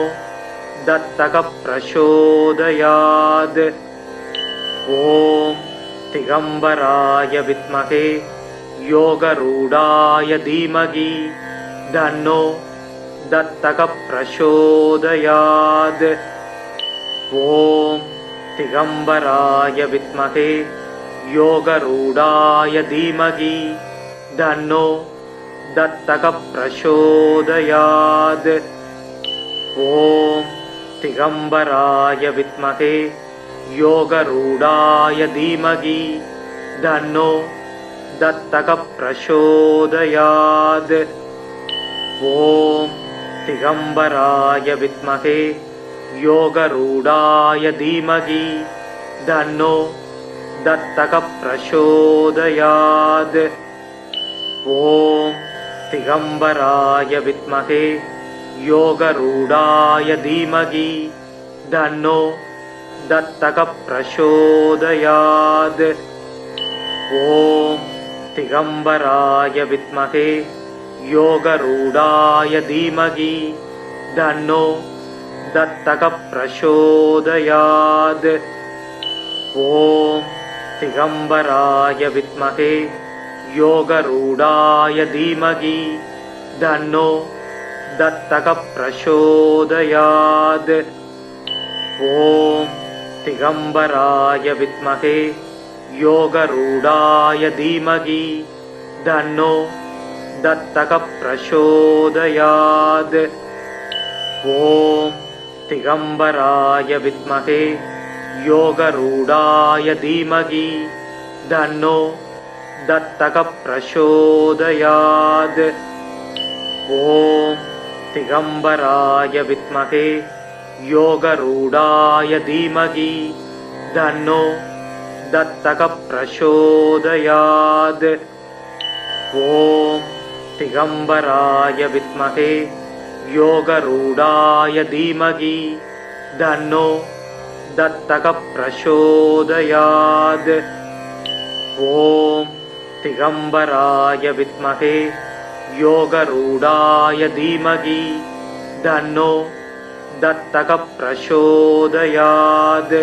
दत्तकः प्रचोदयात्। ॐ दिगम्बराय विद्महे योगरूढाय धीमहि तन्नो दत्तकः प्रचोदयात्। ॐ திகம்பராய வித்மகே யோகரூடாய தீமகி தன்னோ தத்தக பிரசோதயாத். ஓம் திகம்பராய வித்மகே யோகரூடாய தீமகி தன்னோ தத்தக பிரசோதயாத். ஓம் திகம்பராய வித்மகே யோகரூடாய தீமகி தன்னோ தத்தக பிரசோதயாத். ஓம் திகம்பராய வித்மகே யோகரூடாய தீமகி தன்னோ தத்தக பிரசோதயாத். ஓம் திகம்பராய வித்மகே யோகரூடாய தீமகி தன்னோ தத்தக பிரசோதயாத். ஓம் திகம்பராய வித்மகே யோகரூடாய தீமகி தன்னோ தத்தக பிரசோதயாத். ஓம் திகம்பராய வித்மகே யோகரூடாய தீமகி தன்னோ தத்தக பிரசோதயாத். ஓம் திகம்பராய வித்மகே யோகரூடாய தீமகி தன்னோ தத்தக பிரசோதயாத். ஓம் திகம்பராய வித்மகே யோகரூடாய தீமகி தன்னோ தத்தக பிரசோதயாத். ஓம் திகம்பராய வித்மகே யோகரூடாய தீமகி தன்னோ தத்தக பிரசோதயாத். ஓம் திகம்பராய வித்மகே யோகரூடாய தீமகி தன்னோ தத்தக பிரசோதயாத்.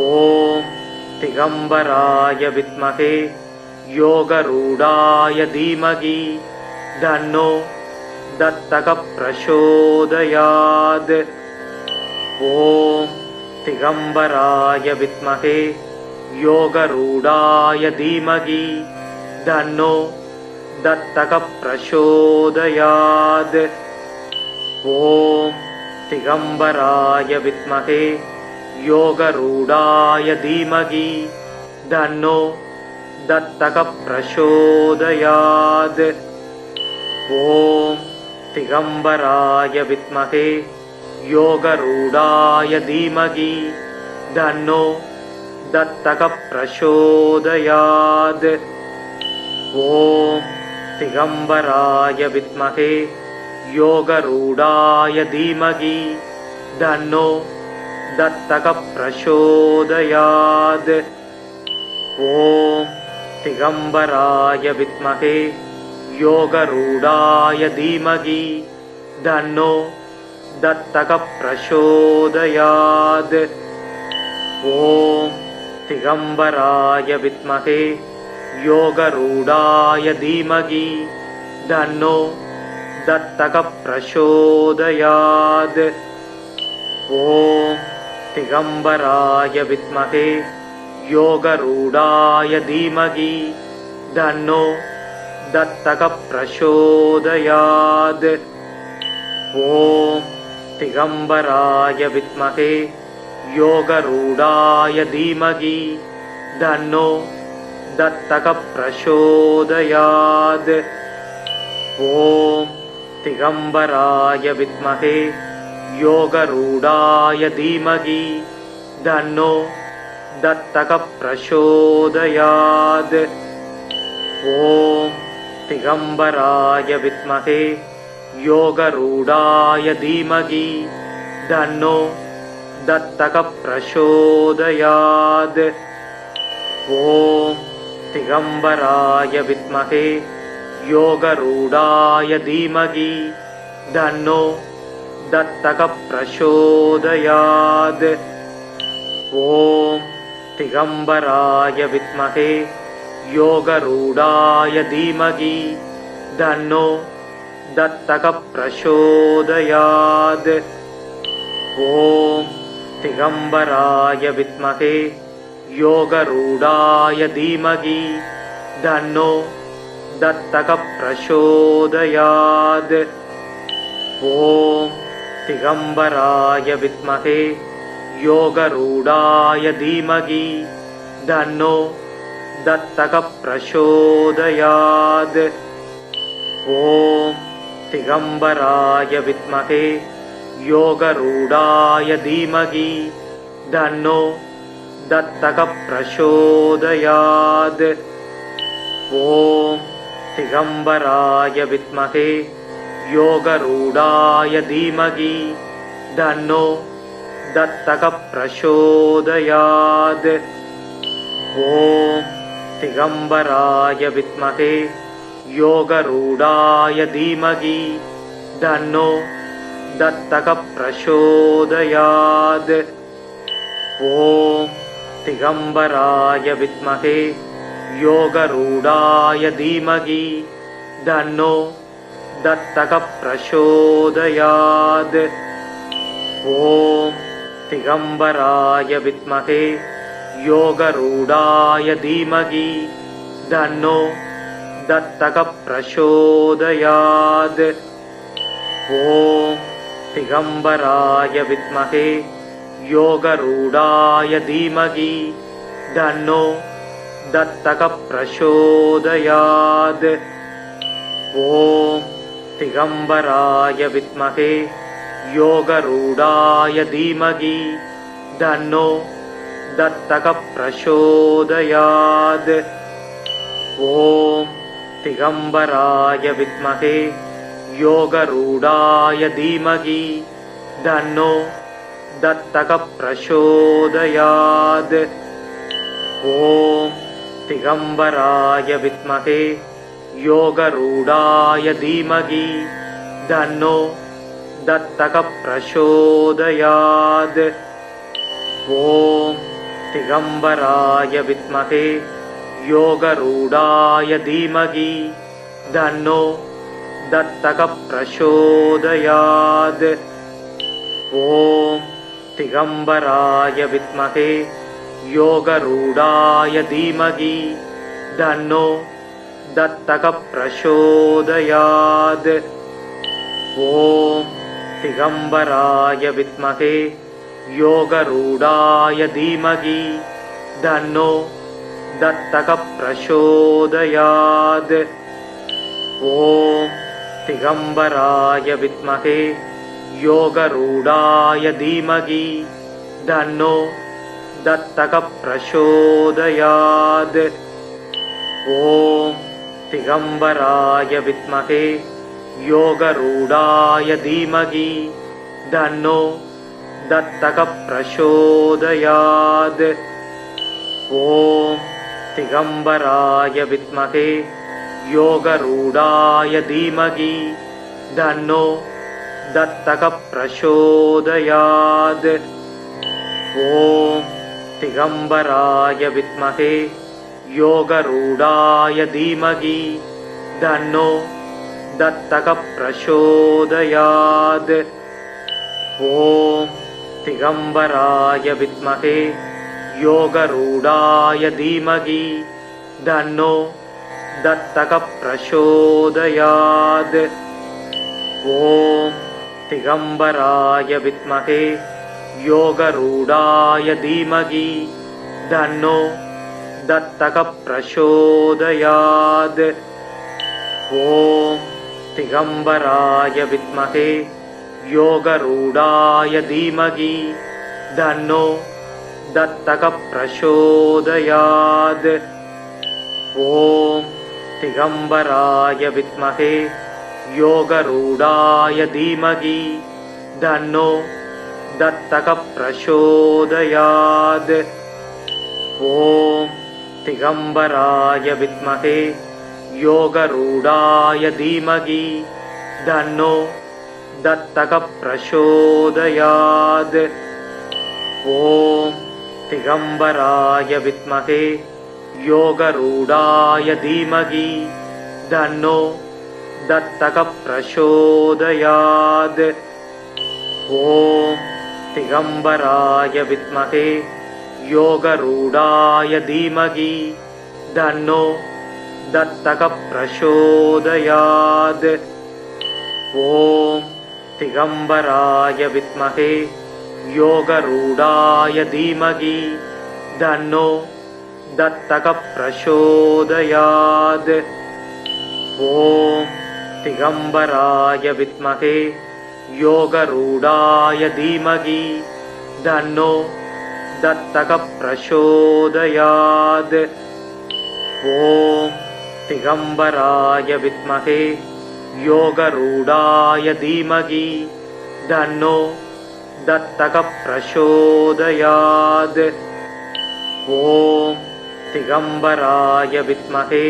ஓம் திகம்பராய வித்மகே யோகரூடாய தீமகி தன்னோ தத்தக பிரசோதயாத். ஓம் திகம்பராய வித்மகே யோகரூடாய தீமகி தன்னோ தத்தக பிரசோதயாத். ஓம் திகம்பராய வித்மகே யோகரூடாய தீமகி தன்னோ தத்தக பிரசோதயாத். ஓம் திகம்பராய வித்மகே யோகரூடாய தீமகி தன்னோ தத்தக பிரசோதயாத். ஓம் திகம்பராய வித்மகே யோகரூடாய தீமகி தன்னோ தத்தக பிரசோதயாத். ஓம் திகம்பராய வித்மகே யோகரூடாய தீமகி தன்னோ தத்தக பிரசோதயாத். ஓம் திகம்பராய வித்மகே யோகரூடாய தீமகி தன்னோ தத்தக பிரசோதயாத். ஓம் திகம்பராய வித்மகே யோகரூடாய தீமகி தன்னோ தத்தக பிரசோதயாத். ஓம் திகம்பராய வித்மகே யோகரூடாய தீமகி தன்னோ தத்தக பிரசோதயாத். ஓம் திகம்பராய வித்மகே யோகரூடாய தீமகி தன்னோ தத்தக பிரசோதயாத். ஓம் திகம்பராய வித்மகே யோகரூடாய தீமகி தன்னோ தத்தக பிரசோதயாத். ஓம் திகம்பராய வித்மகே யோகரூடாய தீமகி தன்னோ தத்தக பிரசோதயாத். ஓம் திகம்பராய வித்மகே யோகரூடாய தீமகி தன்னோ தத்தக பிரசோதயாத். ஓம் दिगंबराय विद्महे योगरूढाय धीमहि तन्नो दत्तकः प्रचोदयात्। ॐ दिगंबराय विद्महे योगरूढाय धीमहि तन्नो दत्तकः प्रचोदयात्। ॐ दिगंबराय विद्महे योगरूढाय धीमहि तन्नो दत्तकः प्रचोदयात्। ॐ दिगंबराय विद्महे योगरूढाय धीमहि तन्नो दत्तकः प्रचोदयात्। ॐ दिगंबराय विद्महे योगरूढाय धीमहि तन्नो दत्तकः प्रचोदयात्। ॐ दिगंबराय विद्महे योगरूढाय धीमहि तन्नो दत्तकः प्रचोदयात्। ॐ दिगंबराय विद्महे योगरूढाय धीमहि तन्नो दत्तकः प्रचोदयात्। ॐ दिगंबराय विद्महे योगरूढाय धीमहि तन्नो दत्तकः प्रचोदयात्। ॐ दिगंबराय विद्महे योगरूढाय धीमहि तन्नो दत्तकः प्रचोदयात्। ॐ दिगंबराय विद्महे योगरूढाय धीमहि तन्नो दत्तकः प्रचोदयात्। ॐ दिगंबराय विद्महे योगरूढाय धीमहि तन्नो दत्तकः प्रचोदयात्। ॐ दिगंबराय विद्महे योगरूढाय धीमहि तन्नो दत्तकः प्रचोदयात्। ॐ दिगंबराय विद्महे योगरूढाय धीमहि तन्नो दत्तकः प्रचोदयात्। ॐ दिगंबराय विद्महे योगरूढाय धीमहि तन्नो दत्तकः प्रचोदयात्। ॐ दिगंबराय विद्महे योगरूढाय धीमहि तन्नो दत्तकः प्रचोदयात्। ॐ दिगंबराय विद्महे योगरूढाय धीमहि तन्नो दत्तकः प्रचोदयात्। ॐ दिगंबराय विद्महे योगरूढाय धीमहि तन्नो दत्तकः प्रचोदयात्। ॐ दिगंबराय विद्महे योगरूढाय धीमहि तन्नो दत्तकः प्रचोदयात्। ॐ दिगंबराय विद्महे योगरूढाय धीमहि तन्नो दत्तकः प्रचोदयात्। ॐ दिगंबराय विद्महे योगरूढाय धीमहि तन्नो दत्तकः प्रचोदयात्। ॐ दिगंबराय विद्महे योगरूढाय धीमहि तन्नो दत्तकः प्रचोदयात्। ॐ दिगंबराय विद्महे योगरूढाय धीमहि तन्नो दत्तकः प्रचोदयात्। ॐ दिगंबराय विद्महे योगरूढाय धीमहि तन्नो दत्तकः प्रचोदयात्। ॐ दिगंबराय विद्महे योगरूढाय धीमहि तन्नो दत्तकः प्रचोदयात्। ॐ दिगंबराय विद्महे योगरूढाय धीमहि तन्नो दत्तः प्रचोदयात्। ॐ दिगंबराय विद्महे योगरूढाय धीमहि तन्नो दत्तः प्रचोदयात्। ॐ दिगंबराय विद्महे योगरूढाय धीमहि तन्नो दत्तः प्रचोदयात्। ॐ दिगंबराय विद्महे योगरूढाय धीमहि तन्नो दत्तः प्रचोदयात्। ॐ दिगंबराय विद्महे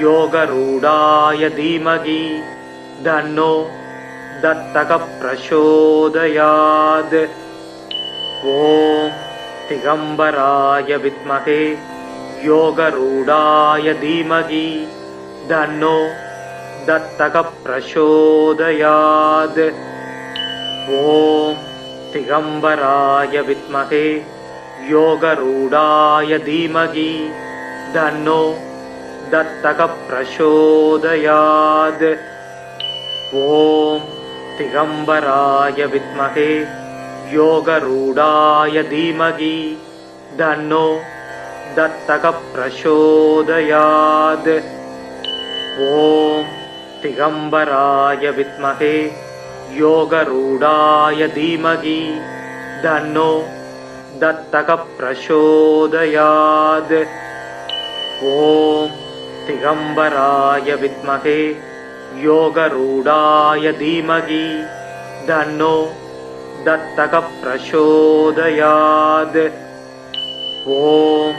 योगरूढाय धीमहि तन्नो दत्तः प्रचोदयात्। ॐ दिगंबराय विद्महे योगरूढाय धीमहि तन्नो दत्तः प्रचोदयात्। ॐ दिगंबराय विद्महे योगरूढाय धीमहि तन्नो दत्तः प्रचोदयात्। ॐ दिगंबराय विद्महे योगरूढाय धीमहि तन्नो दत्तः प्रचोदयात्। ॐ दिगंबराय विद्महे योगरूढाय धीमहि तन्नो दत्तः प्रचोदयात्। ॐ दिगंबराय विद्महे योगरूढाय धीमहि तन्नो दत्तः प्रचोदयात्। ॐ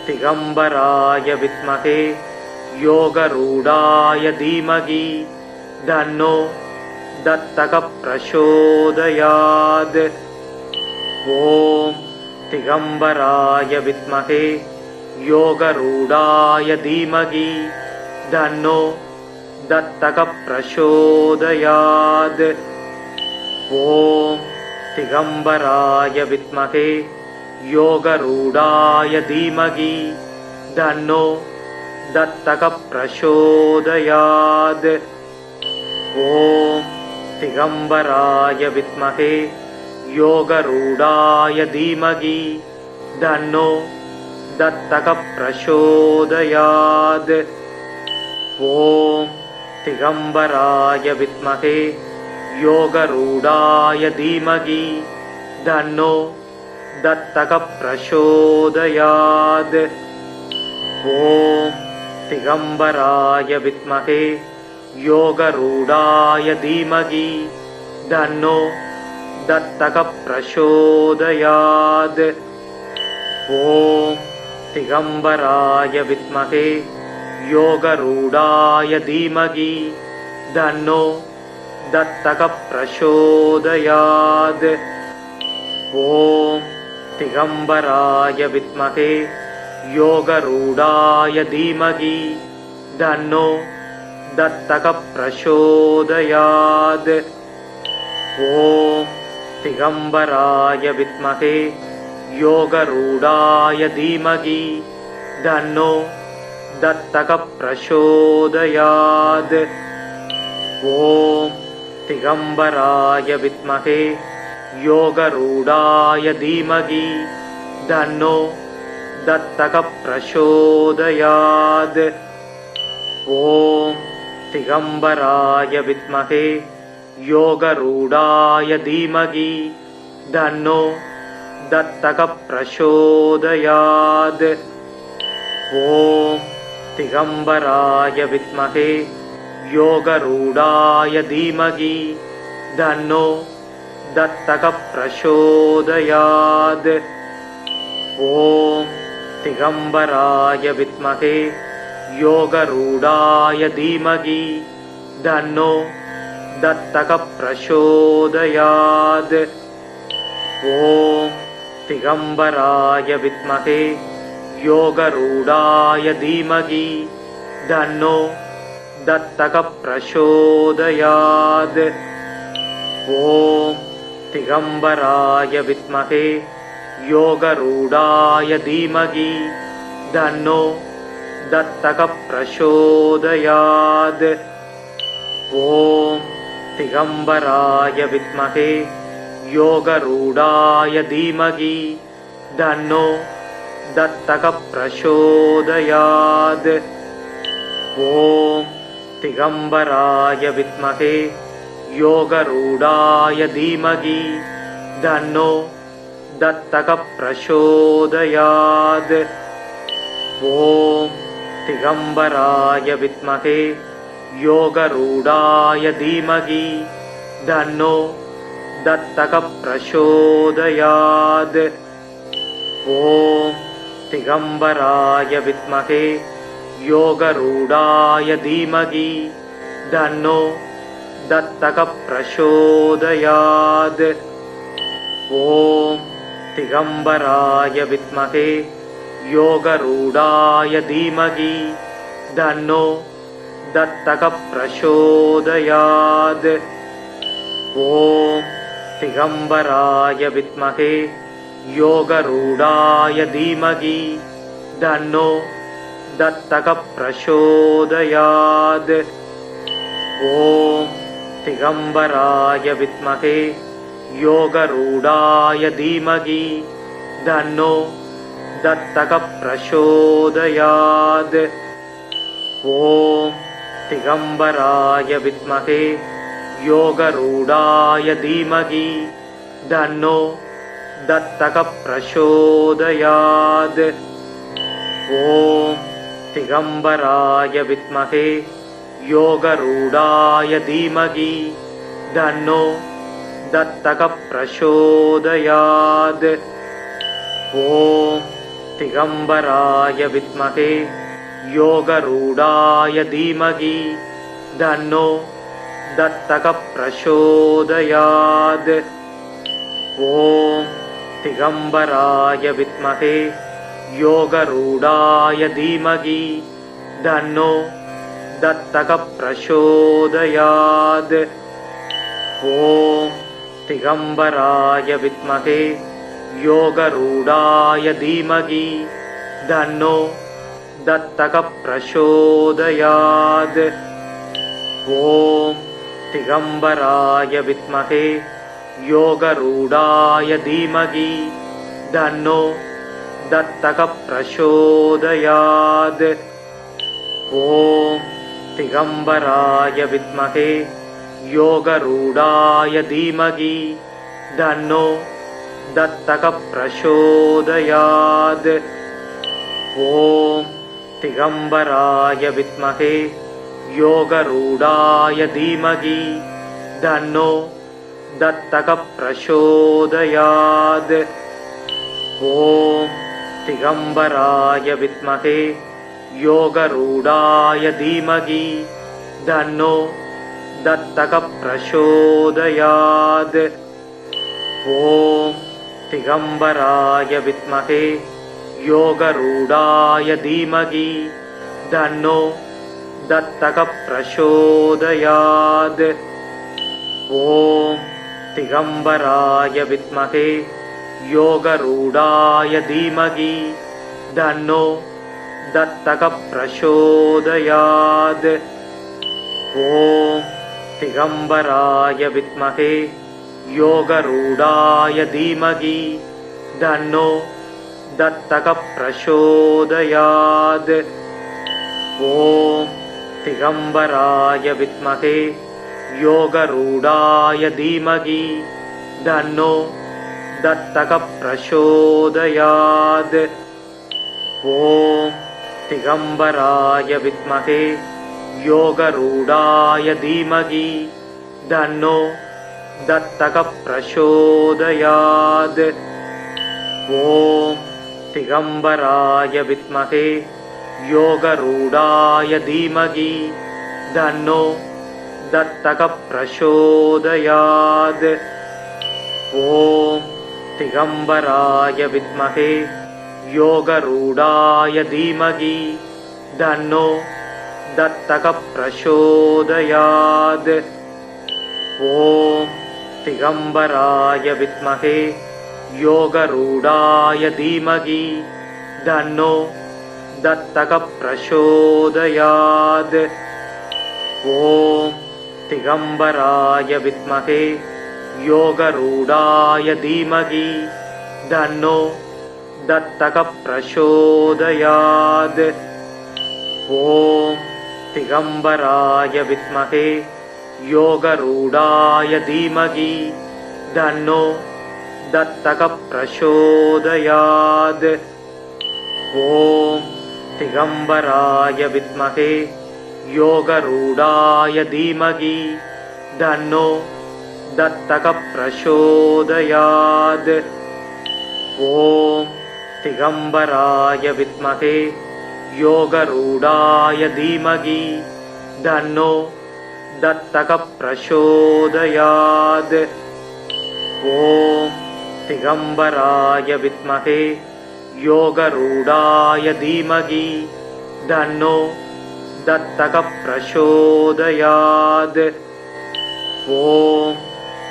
दिगंबराय विद्महे योगरूढाय धीमहि तन्नो दत्तः प्रचोदयात्। ॐ दिगंबराय विद्महे योगरूढाय धीमहि तन्नो दत्तः प्रचोदयात्। ॐ दिगंबराय विद्महे योगरूढाय धीमहि तन्नो दत्तः प्रचोदयात्। ॐ दिगंबराय विद्महे योगरूढाय धीमहि तन्नो दत्तः प्रचोदयात्। ॐ दिगंबराय विद्महे योगरूढाय धीमहि तन्नो दत्तः प्रचोदयात्। ॐ दिगंबराय विद्महे योगरूढाय धीमहि तन्नो दत्तः प्रचोदयात्। ॐ दिगंबराय विद्महे योगरूढाय धीमहि तन्नो दत्तः प्रचोदयात्। ॐ दिगंबराय विद्महे योगरूढाय धीमहि तन्नो दत्तः प्रचोदयात्। ॐ दिगंबराय विद्महे योगरूढाय धीमहि तन्नो दत्तः प्रचोदयात्। ॐ दिगंबराय विद्महे योगरूढाय धीमहि तन्नो दत्तः प्रचोदयात्। ॐ दिगंबराय विद्महे योगरूढाय धीमहि तन्नो दत्तः प्रचोदयात्। ॐ दिगंबराय विद्महे योगरूढाय धीमहि तन्नो दत्तः प्रचोदयात्। ॐ दिगंबराय विद्महे योगरूढाय धीमहि तन्नो दत्तः प्रचोदयात्। ॐ दिगंबराय विद्महे योगरूढाय धीमहि तन्नो दत्तः प्रचोदयात्। ॐ दिगम्बराय विद्महे योगरूढाय धीमहि तन्नो दत्तः प्रचोदयात्। ॐ दिगम्बराय विद्महे योगरूढाय धीमहि तन्नो दत्तः प्रचोदयात्। ॐ दिगम्बराय विद्महे योगरूढाय धीमहि तन्नो दत्तः प्रचोदयात्। ॐ दिगम्बराय विद्महे योगरूढाय धीमहि तन्नो दत्तः प्रचोदयात्। ॐ दिगम्बराय विद्महे योगरूढाय धीमहि तन्नो दत्तः प्रचोदयात्। ॐ दिगम्बराय विद्महे योगरूढाय धीमहि तन्नो दत्तः प्रचोदयात्। ॐ दिगम्बराय विद्महे योगरूढाय धीमहि तन्नो दत्तः प्रचोदयात्। ॐ दिगम्बराय विद्महे योगरूढाय धीमहि तन्नो दत्तः प्रचोदयात्। ॐ दिगम्बराय विद्महे योगरूढाय धीमहि तन्नो दत्तः प्रचोदयात्। ॐ दिगम्बराय विद्महे योगरूढाय धीमहि तन्नो दत्तः प्रचोदयात्। ॐ दिगम्बराय विद्महे योगरूढाय धीमहि तन्नो दत्तः प्रचोदयात्। ॐ दिगम्बराय विद्महे योगरूढाय धीमहि तन्नो दत्तः प्रचोदयात्। ॐ दिगम्बराय विद्महे योगरूढाय धीमहि तन्नो दत्तः प्रचोदयात्। ॐ दिगम्बराय विद्महे योगरूढाय धीमहि तन्नो दत्तः प्रचोदयात्। ॐ दिगम्बराय विद्महे योगरूढाय धीमहि तन्नो दत्तः प्रचोदयात्। ॐ दिगम्बराय विद्महे योगरूढाय धीमहि तन्नो दत्तः प्रचोदयात्। ॐ दिगम्बराय विद्महे योगरूढाय धीमहि तन्नो दत्तः प्रचोदयात्। ॐ दिगम्बराय विद्महे योगरूढाय धीमहि तन्नो दत्तः प्रचोदयात्। ॐ दिगम्बराय विद्महे योगरूढाय धीमहि तन्नो दत्तः प्रचोदयात्। ॐ दिगम्बराय विद्महे योगरूढाय धीमहि तन्नो दत्तः प्रचोदयात्। ॐ दिगम्बराय विद्महे योगरूढाय धीमहि तन्नो दत्तः प्रचोदयात्। ॐ दिगम्बराय विद्महे योगरूढाय धीमहि तन्नो दत्तः प्रचोदयात्। ॐ दिगम्बराय विद्महे योगरूढाय धीमहि तन्नो दत्तः प्रचोदयात्। ॐ दिगम्बराय विद्महे योगरूढाय धीमहि तन्नो दत्तः प्रचोदयात्। ॐ திகம்பராய வித்மகே யோகரூடாய தீமகி தன்னோ தத்தக பிரசோதயாத். ஓம் திகம்பராய வித்மகே யோகரூடாய தீமகி தன்னோ தத்தக பிரசோதயாத். ஓம் திகம்பராய வித்மகே யோகரூடாய தீமகி தன்னோ தத்தக பிரசோதயாத். ஓம் திகம்பராய வித்மகே யோகரூடாய தீமகி தன்னோ தத்தக பிரசோதயாத். ஓம் திகம்பராய வித்மகே யோகரூடாய தீமகி தன்னோ தத்தக பிரசோதயாத். ஓம் திகம்பராய வித்மகே யோகரூடாய தீமகி தன்னோ தத்தக பிரசோதயாத். ஓம்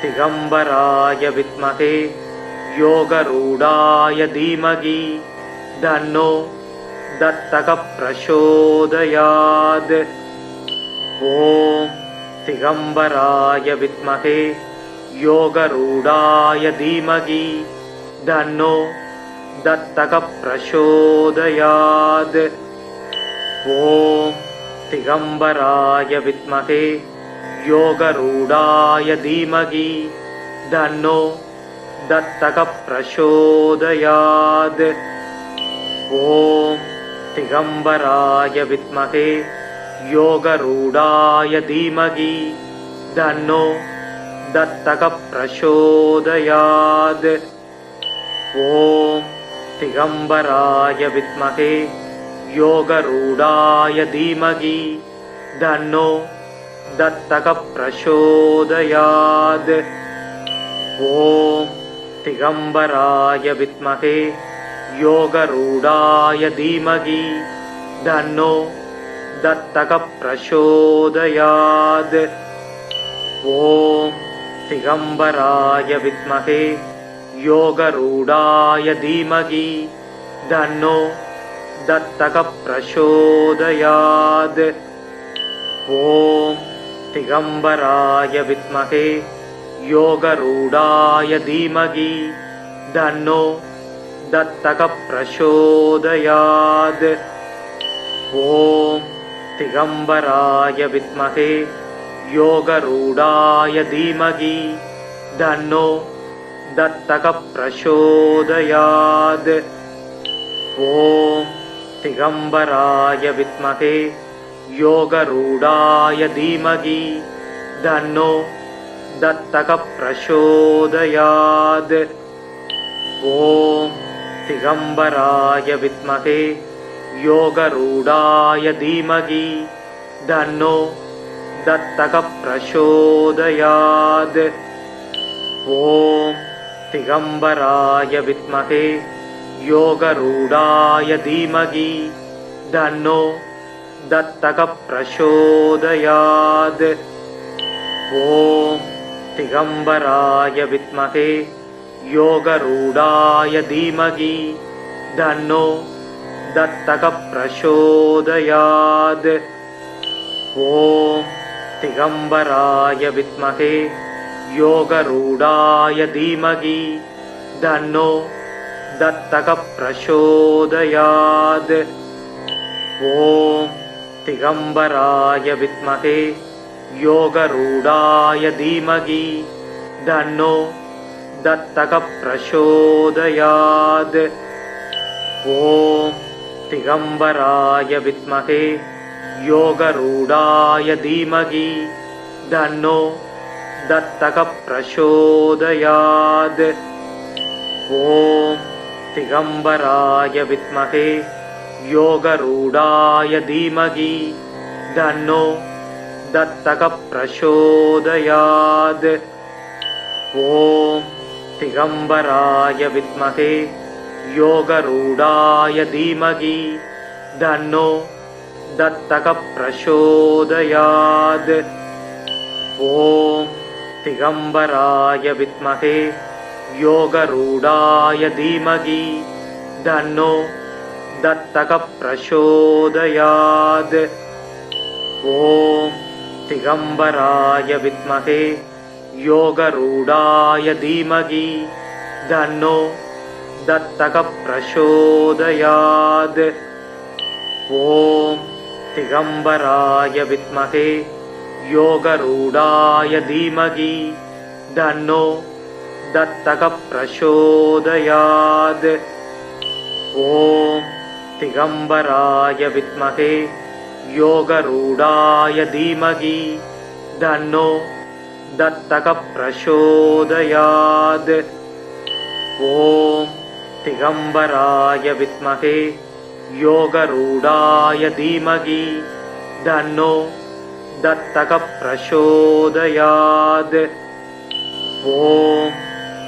திகம்பராய வித்மகே யோகரூடாய தீமகி தன்னோ தத்தக பிரசோதயாத். ஓம் திகம்பராய வித்மகே யோகரூடாய தீமகி தன்னோ தத்தக பிரசோதயாத். ஓம் திகம்பராய வித்மகே யோகரூடாய தீமகி தன்னோ தத்தக பிரசோதயாத். ஓம் திகம்பராய வித்மகே யோகரூடாய தீமகி தன்னோ தத்தக பிரசோதயாத். ஓம் திகம்பராய வித்மகே யோகரூடாய தீமகி தன்னோ தத்தக பிரசோதயாத். ஓம் திகம்பராய வித்மகே யோகரூடாய தீமகி தன்னோ தத்தக பிரசோதயாத். ஓம் திகம்பராய வித்மகே யோகரூடாய தீமகி தன்னோ தத்தக பிரசோதயாத். ஓம் திகம்பராய வித்மகே யோகரூடாய தீமகி தன்னோ தத்தக பிரசோதயாத். ஓம் திகம்பராய வித்மகே யோகரூடாய தீமகி தன்னோ தத்தக பிரசோதயாத். ஓம் திகம்பராய வித்மகே யோகரூடாய தீமகி தன்னோ தத்தக பிரசோதயாத். ஓம் திகம்பராய வித்மகே யோகரூடாய தீமகி தன்னோ தத்தக பிரசோதயாத். ஓம் திகம்பராய வித்மகே யோகரூடாய தீமகி தன்னோ தத்தக பிரசோதயாத். ஓம் திகம்பராய வித்மகே யோகரூடாய தீமகி தன்னோ தத்தக பிரசோதயாத். ஓம் திகம்பராய வித்மகே யோகரூடாய தீமகி தன்னோ தத்தக பிரசோதயாத். ஓம் திகம்பராய வித்மகே யோகரூடாய தீமகி தன்னோ தத்தக பிரசோதயாத். ஓம் திகம்பராய வித்மகே யோகரூடாய தீமகி தன்னோ தத்தக பிரசோதயாத். ஓம் திகம்பராய வித்மகே யோகரூடாய தீமகி தன்னோ தத்தக பிரசோதயாத். ஓம் திகம்பராய வித்மகே யோகரூடாய தீமகி தன்னோ தத்தக பிரசோதயாத். ஓம் திகம்பராய வித்மகே யோகரூடாய தீமகி தன்னோ தத்தகः பிரசோதயாத். ஓம் திகம்பராய வித்மகே யோகரூடாய தீமகி தன்னோ தத்தகः பிரசோதயாத். ஓம் திகம்பராய வித்மகே யோகரூடாய தீமகி தன்னோ தத்தகः பிரசோதயாத். ஓம் திகம்பராய வித்மகே யோகரூடாய தீமகி தன்னோ தத்தகः பிரசோதயாத். ஓம் திகம்பராய வித்மகே யோகரூடாய தீமகி தன்னோ தத்தகः பிரசோதயாத். ஓம்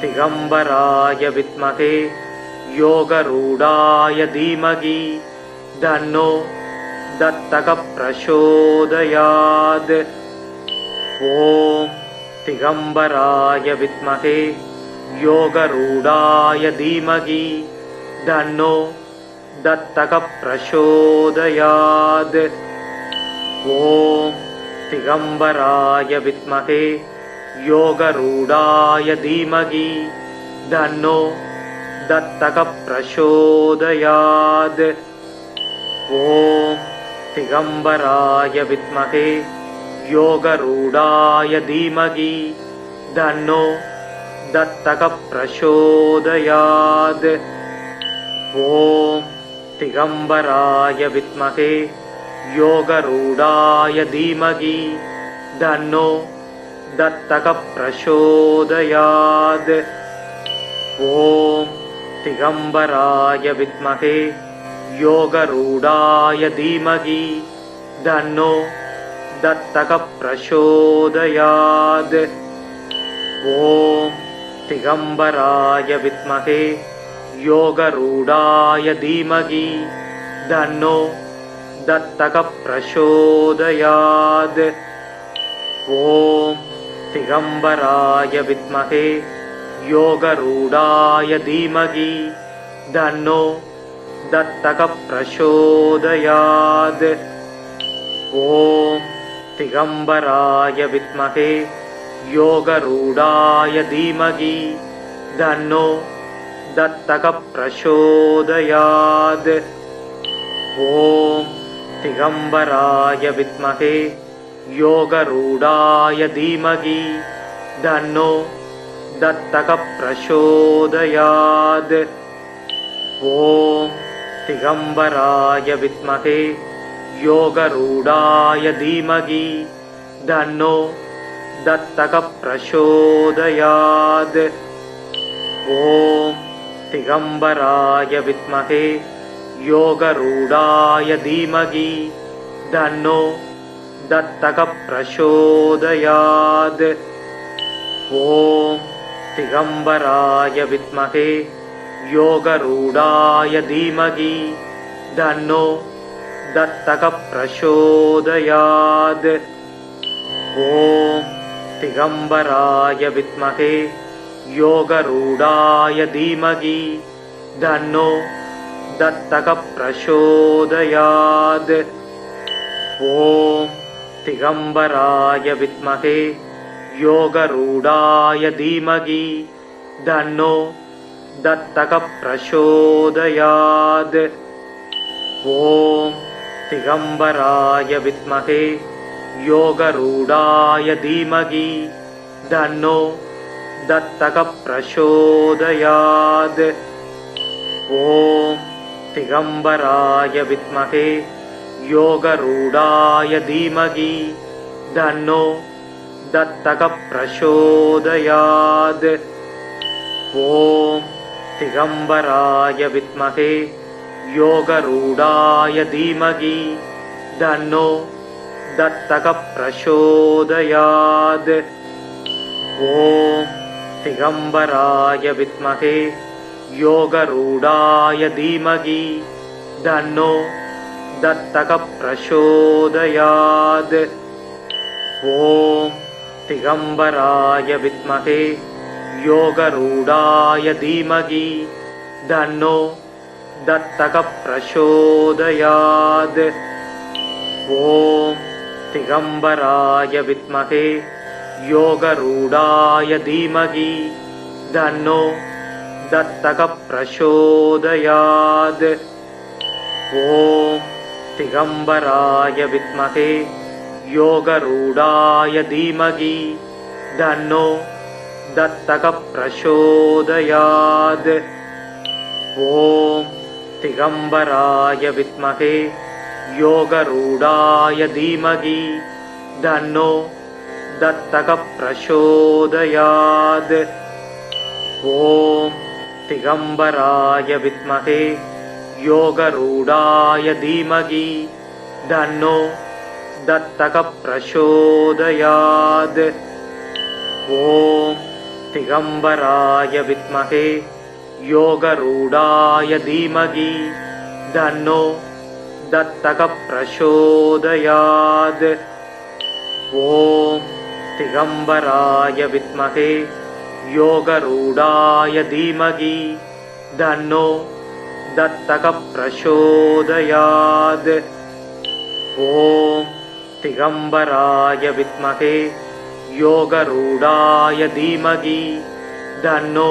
திகம்பராய வித்மகே யோகரூடாய தீமகி தன்னோ தத்தகः பிரசோதயாத். ஓம் திகம்பராய வித்மகே யோகரூடாய தீமகி தன்னோ தத்தகः பிரசோதயாத். ஓம் திகம்பராய வித்மகே யோகரூடாய தீமகி தன்னோ தத்தகः பிரசோதயாத். ஓம் திகம்பராய வித்மகே யோகரூடாய தீமகி தன்னோ தத்தகः பிரசோதயாத். ஓம் திகம்பராய வித்மகே யோகரூடாய தீமகி தன்னோ தத்தகः பிரசோதயாத். ஓம் திகம்பராய வித்மகே யோகரூடாய தீமகி தன்னோ தத்தகः பிரசோதயாத். ஓம் திகம்பராய வித்மகே யோகரூடாய தீமகி தன்னோ தத்தகः பிரசோதயாத். ஓம் திகம்பராய வித்மகே யோகரூடாய தீமகி தன்னோ தத்தகः பிரசோதயாத். ஓம் திகம்பராய வித்மகே யோகரூடாய தீமகி தன்னோ தத்தகः பிரசோதயாத். ஓம் திகம்பராய வித்மகே யோகரூடாய தீமகி தன்னோ தத்தகः பிரசோதயாத். ஓம் திகம்பராய வித்மகே யோகரூடாய தீமகி தன்னோ தத்தகः பிரசோதயாத். ஓம் திகம்பராய வித்மகே யோகரூடாய தீமகி தன்னோ தத்தகः பிரசோதயாத். ஓம் திகம்பராய வித்மகே யோகரூடாய தீமகி தன்னோ தத்தகः பிரசோதயாத். ஓம் திகம்பராய வித்மகே யோகரூடாய தீமகி தன்னோ தத்தகः பிரசோதயாத். ஓம் திகம்பராய வித்மகே யோகரூடாய தீமகி தன்னோ தத்தகः பிரசோதயாத். ஓம் திகம்பராய வித்மகே யோகரூடாய தீமகி தன்னோ தத்தகः பிரசோதயாத். ஓம் திகம்பராய வித்மகே யோகரூடாய தீமகி தன்னோ தத்தகः பிரசோதயாத். ஓம் திகம்பராய வித்மகே யோகரூடாய தீமகி தன்னோ தத்தகः பிரசோதயாத். ஓம் திகம்பராய வித்மகே யோகரூடாய தீமகி தன்னோ தத்தகः பிரசோதயாத். ஓம் दिगंबराय विद्महे योगरूढाय धीमहि तन्नो दत्तकः प्रचोदयात्। ॐ दिगंबराय विद्महे योगरूढाय धीमहि तन्नो दत्तकः प्रचोदयात्। ॐ दिगंबराय विद्महे योगरूढाय धीमहि तन्नो दत्तकः प्रचोदयात्। ॐ दिगंबराय विद्महे योगरूढाय धीमहि तन्नो दत्तकः प्रचोदयात्। ॐ दिगंबराय विद्महे योगरूढाय धीमहि तन्नो दत्तकः प्रचोदयात्। ॐ दिगंबराय विद्महे योगरूढाय धीमहि तन्नो दत्तकः प्रचोदयात्। ॐ दिगंबराय विद्महे योगरूढाय धीमहि तन्नो दत्तकः प्रचोदयात्। ॐ दिगंबराय विद्महे योगरूढाय धीमहि तन्नो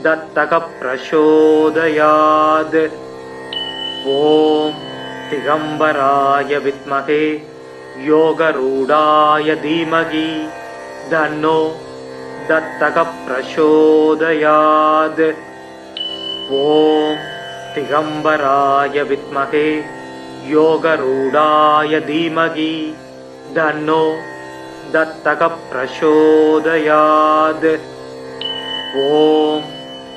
दत्तकः प्रचोदयात्। ॐ दिगंबराय विद्महे योगरूढाय धीमहि तन्नो दत्तकः प्रचोदयात्। ॐ दिगंबराय विद्महे योगरूढाय धीमहि तन्नो दत्तकः प्रचोदयात्। ॐ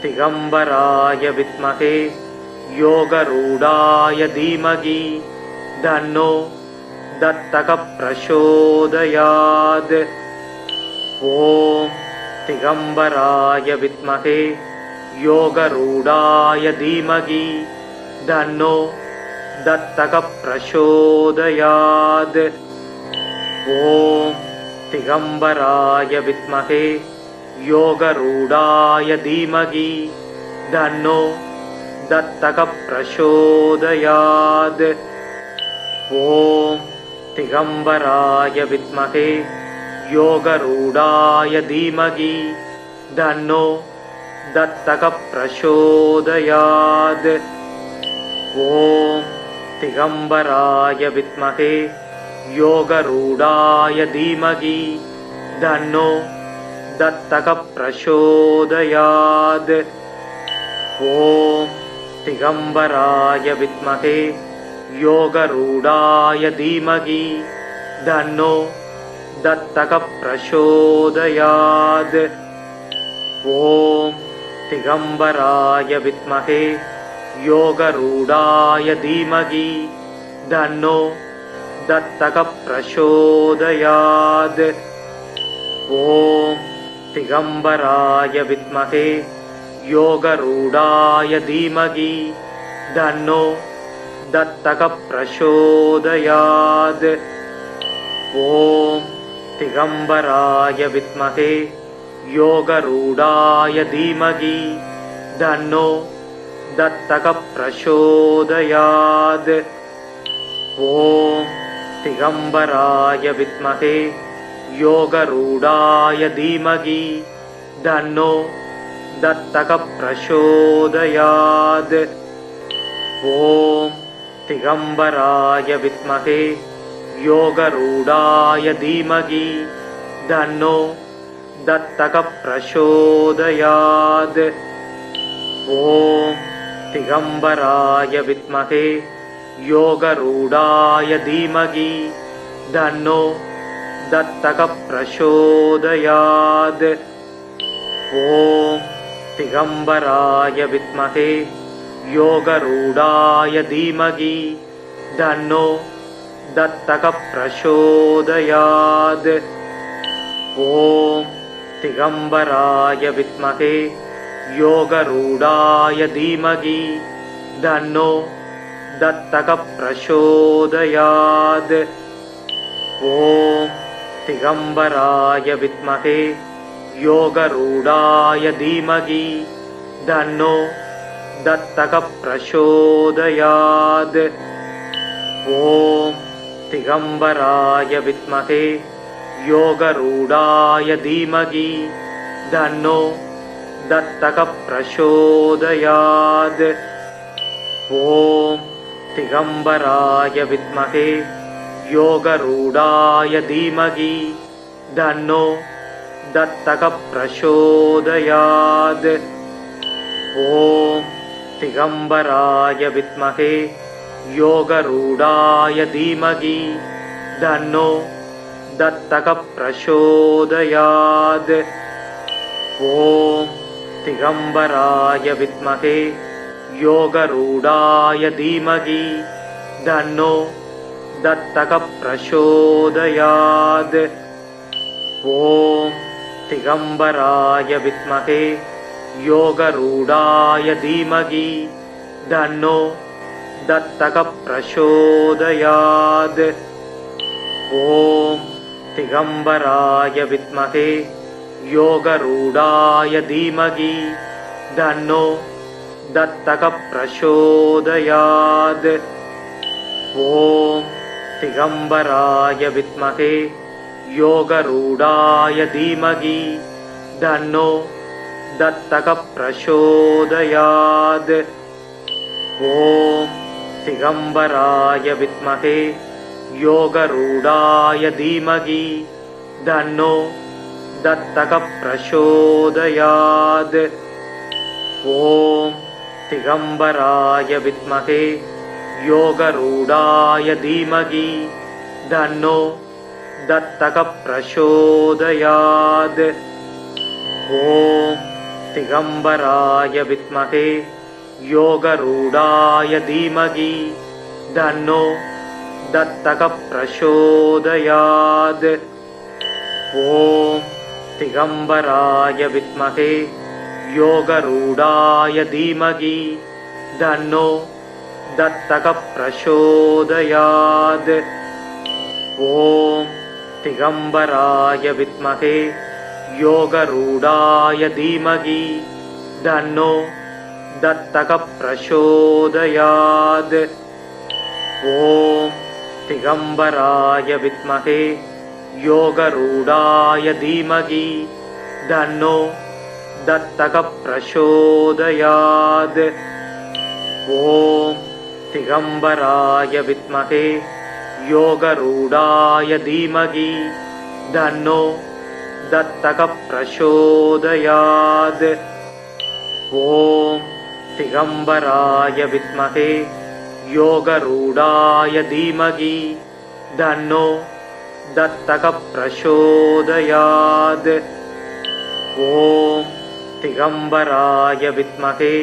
दिगंबराय विद्महे योगरूढाय धीमहि तन्नो दत्तकः प्रचोदयात्। ॐ दिगंबराय विद्महे योगरूढाय धीमहि तन्नो दत्तकः प्रचोदयात्। ॐ दिगंबराय विद्महे योगरूढाय धीमहि तन्नो दत्तकः प्रचोदयात्। ॐ दिगंबराय विद्महे योगरूढाय धीमहि तन्नो दत्तकः प्रचोदयात्। ॐ दिगंबराय विद्महे योगरूढाय धीमहि तन्नो दत्तकः प्रचोदयात्। ॐ दिगंबराय विद्महे योगरूढाय धीमहि तन्नो दत्तकः प्रचोदयात्। ॐ दिगंबराय विद्महे योगरूढाय धीमहि तन्नो दत्तकः प्रचोदयात्। ॐ दिगंबराय विद्महे योगरूढाय धीमहि तन्नो दत्तकः प्रचोदयात्। ॐ दिगंबराय विद्महे योगरूढाय धीमहि तन्नो दत्तकः प्रचोदयात्। ॐ दिगंबराय विद्महे योगरूढाय धीमहि तन्नो दत्तकः प्रचोदयात्। ॐ दिगंबराय विद्महे योगरूढाय धीमहि तन्नो दत्तकः प्रचोदयात्। ॐ दिगंबराय विद्महे योगरूढाय धीमहि तन्नो दत्तकः प्रचोदयात्। ॐ दिगंबराय विद्महे योगरूढाय धीमहि तन्नो दत्तकः प्रचोदयात्। ॐ दिगंबराय विद्महे योगरूढाय धीमहि तन्नो दत्तकः प्रचोदयात्। ॐ திகம்பராய வித்மகே யோகரூடாய தீமகி தன்னோ தத்தக பிரசோதயாத். ஓம் திகம்பராய வித்மகே யோகரூடாய தீமகி தன்னோ தத்தக பிரசோதயாத். ஓம் திகம்பராய வித்மகே யோகரூடாய தீமகி தன்னோ தத்தக பிரசோதயாத். ஓம் திகம்பராய வித்மகே யோகரூடாய தீமகி தன்னோ தத்தக பிரசோதயாத். ஓம் திகம்பராய வித்மகே யோகரூடாய தீமகி தன்னோ தத்தக பிரசோதயாத். ஓம் திகம்பராய வித்மகே யோகரூடாய தீமகி தன்னோ தத்தக பிரசோதயாத். ஓம் திகம்பராய வித்மகே யோகரூடாய தீமகி தன்னோ தத்தக பிரசோதயாத். ஓம் திகம்பராய வித்மகே யோகரூடாய தீமகி தன்னோ தத்தக பிரசோதயாத். ஓம் திகம்பராய வித்மகே யோகரூடாய தீமகி தன்னோ தத்தக பிரசோதயாத். ஓம் திகம்பராய வித்மகே யோகரூடாய தீமகி தன்னோ தத்தக பிரசோதயாத். ஓம் திகம்பராய வித்மகே யோகரூடாய தீமகி தன்னோ தத்தக பிரசோதயாத். ஓம் திகம்பராய வித்மகே யோகரூடாய தீமகி தன்னோ தத்தக பிரசோதயாத். ஓம் திகம்பராய வித்மகே யோகரூடாய தீமகி தன்னோ தத்தக பிரசோதயாத். ஓம் திகம்பராய வித்மகே யோகரூடாய தீமகி தன்னோ தத்தக பிரசோதயாத். ஓம் திகம்பராய வித்மகே யோகரூடாய தீமகி தன்னோ தத்தக பிரசோதயாத். ஓம் திகம்பராய வித்மகே யோகரூடாய தீமகி தன்னோ தத்தக பிரசோதயாத். ஓம் திகம்பராய வித்மகே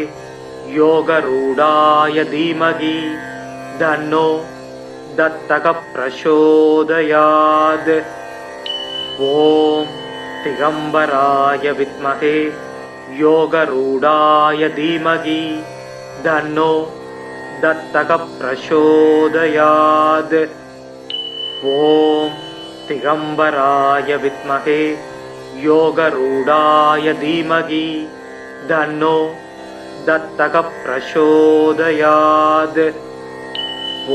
யோகரூடாய தீமகி தன்னோ தத்தக பிரசோதயாத். ஓம் திகம்பராய வித்மகே யோகரூடாய தீமகி தன்னோ தத்தக பிரசோதயாத். ஓம் திகம்பராய வித்மகே யோகரூடாய தீமகி தன்னோ தத்தக பிரசோதயாத்.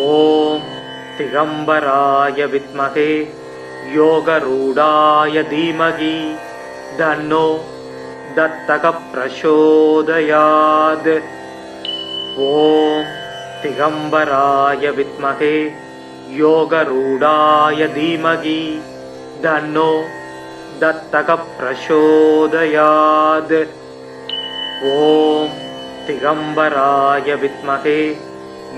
ஓம் திகம்பராய வித்மகே யோகரூடாய தீமகி தன்னோ தத்தக பிரசோதயாத். ஓம் திகம்பராய வித்மகே யோகரூடாய தீமகி தன்னோ தத்தக பிரசோதயாத். ஓம் திகம்பராய வித்மகே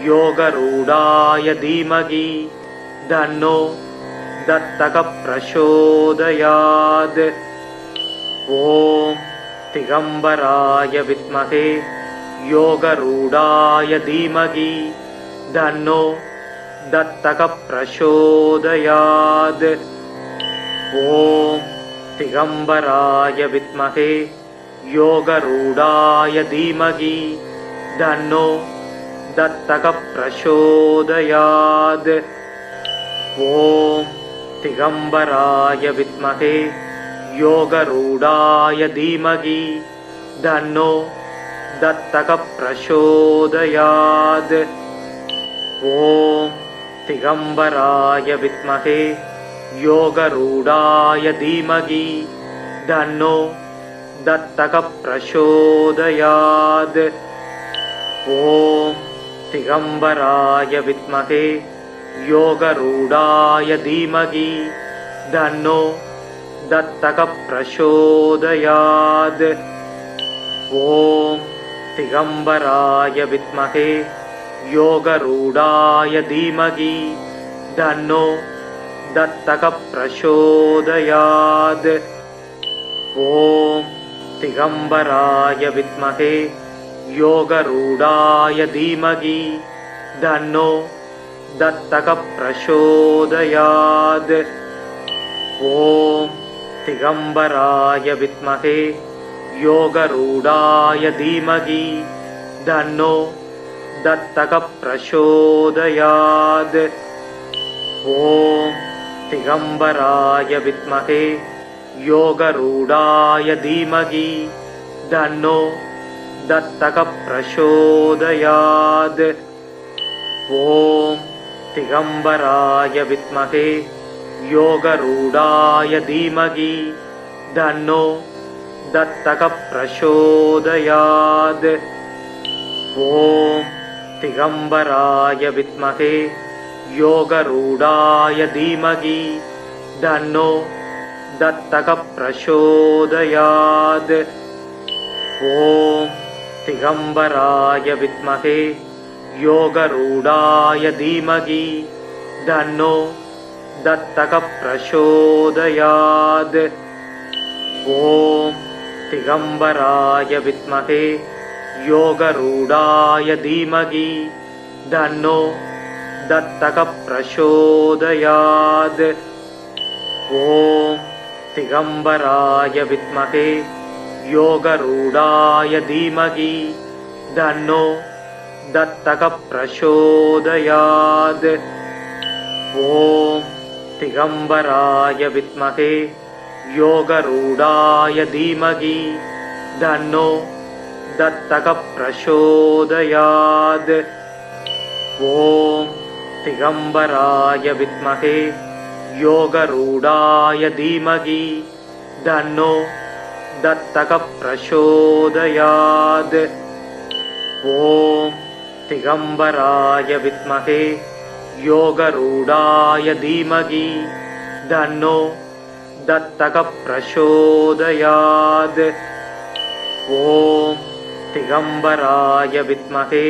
யோகரூடாய தீமகி தன்னோ தத்தக பிரசோதயாத். ஓம் திகம்பராய வித்மகே யோகரூடாய தீமகி தன்னோ தத்தக பிரசோதயாத். ஓம் திகம்பராய வித்மகே யோகரூடாய தீமகி தன்னோ தத்தக பிரசோதயாத். ஓம் दिगंबराय विद्महे योगरूढाय धीमहि तन्नो दत्तः प्रचोदयात्। ॐ दिगंबराय विद्महे योगरूढाय धीमहि तन्नो दत्तः प्रचोदयात्। ॐ दिगंबराय विद्महे योगरूढाय धीमहि तन्नो दत्तः प्रचोदयात्। ॐ दिगंबराय विद्महे योगरूढाय धीमहि तन्नो दत्तः प्रचोदयात्। ॐ दिगंबराय विद्महे योगरूढाय धीमहि तन्नो दत्तः प्रचोदयात्। ॐ दिगंबराय विद्महे योगरूढाय धीमहि तन्नो दत्तः प्रचोदयात्। ॐ दिगंबराय विद्महे योगरूढाय धीमहि तन्नो दत्तः प्रचोदयात्। ॐ दिगंबराय विद्महे योगरूढाय धीमहि तन्नो दत्तः प्रचोदयात्। ॐ दिगंबराय विद्महे योगरूढाय धीमहि तन्नो दत्तः प्रचोदयात्। ॐ दिगंबराय विद्महे योगरूढाय धीमहि तन्नो दत्तः प्रचोदयात्। ॐ दिगंबराय विद्महे योगरूढाय धीमहि तन्नो दत्तः प्रचोदयात्। ॐ दिगंबराय विद्महे योगरूढाय धीमहि तन्नो दत्तः प्रचोदयात्। ॐ दिगंबराय विद्महे योगरूढाय धीमहि तन्नो दत्तः प्रचोदयात्। ॐ दिगंबराय विद्महे योगरूढाय धीमहि तन्नो दत्तः प्रचोदयात्। ॐ दिगंबराय विद्महे योगरूढाय धीमहि तन्नो दत्तः प्रचोदयात्। ॐ दिगंबराय विद्महे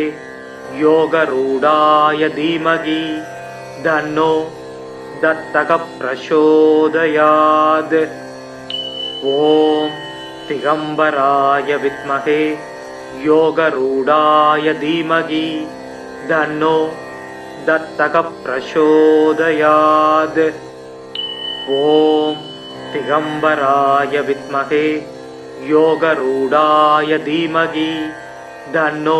योगरूढाय धीमहि तन्नो दत्तः प्रचोदयात्। ॐ दिगंबराय विद्महे योगरूढाय धीमहि तन्नो दत्तः प्रचोदयात्। ॐ दिगंबराय विद्महे योगरूढाय धीमहि तन्नो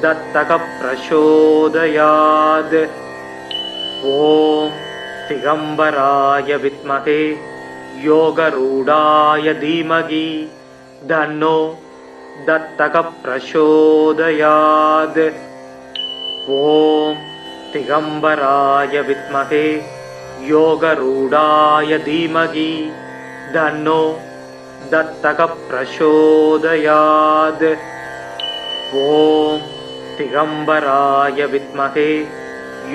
दत्तः प्रचोदयात्। ॐ दिगंबराय विद्महे योगरूढाय धीमहि तन्नो दत्तः प्रचोदयात्। ॐ दिगंबराय विद्महे योगरूढाय धीमहि तन्नो दत्तः प्रचोदयात्। ॐ दिगंबराय विद्महे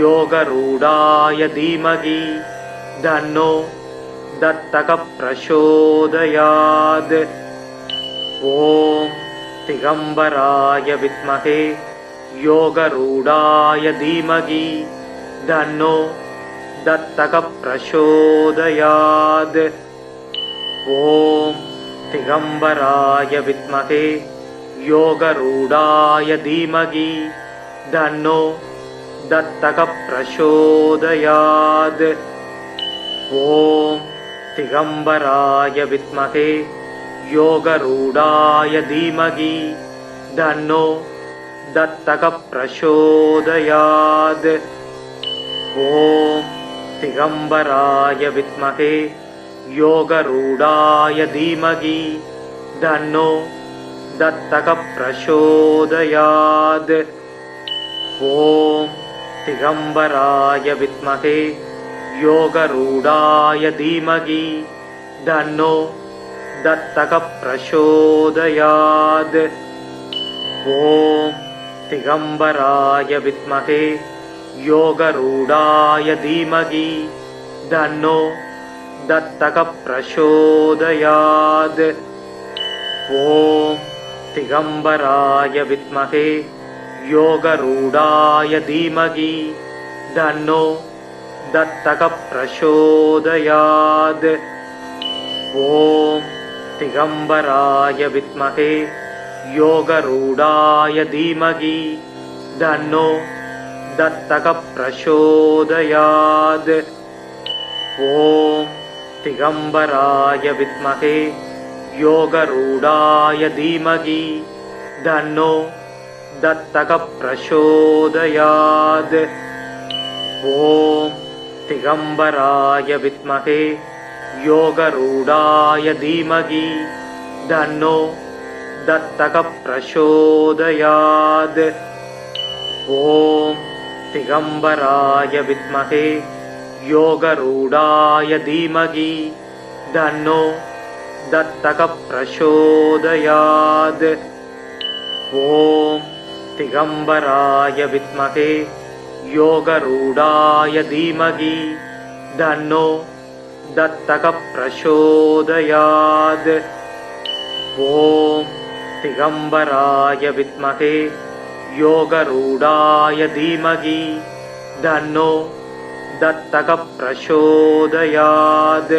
योगरूढाय धीमहि तन्नो दत्तः प्रचोदयात्। ॐ दिगंबराय विद्महे योगरूढाय धीमहि तन्नो दत्तः प्रचोदयात्। ॐ दिगंबराय विद्महे योगरूढाय धीमहि तन्नो दत्तः प्रचोदयात्। ॐ दिगंबराय विद्महे योगरूढाय धीमहि तन्नो दत्तः प्रचोदयात्। ॐ திகம்பராய வித்மகே யோகரூடாய தீமகி தன்னோ தத்தக பிரசோதயாத். ஓம் திகம்பராய வித்மகே யோகரூடாய தீமகி தன்னோ தத்தக பிரசோதயாத். ஓம் திகம்பராய வித்மகே யோகரூடாய தீமகி தன்னோ தத்தக பிரசோதயாத். ஓம் திகம்பராய வித்மகே யோகரூடாய தீமகி தன்னோ தத்தக பிரசோதயாத். ஓம் திகம்பராய வித்மகே யோகரூடாய தீமகி தன்னோ தத்தக பிரசோதயாத். ஓம் திகம்பராய வித்மகே யோகரூடாய தீமகி தன்னோ தத்தக பிரசோதயாத். ஓம் திகம்பராய வித்மகே யோகரூடாய தீமகி தன்னோ தத்தக பிரசோதயாத். ஓம் திகம்பராய வித்மகே யோகரூடாய தீமகி தன்னோ தத்தக பிரசோதயாத். ஓம் திகம்பராய வித்மகே யோகரூடாய தீமகி தன்னோ தத்தக பிரசோதயாத். ஓம் திகம்பராய வித்மகே யோகரூடாய தீமகி தன்னோ தத்தக பிரசோதயாத்.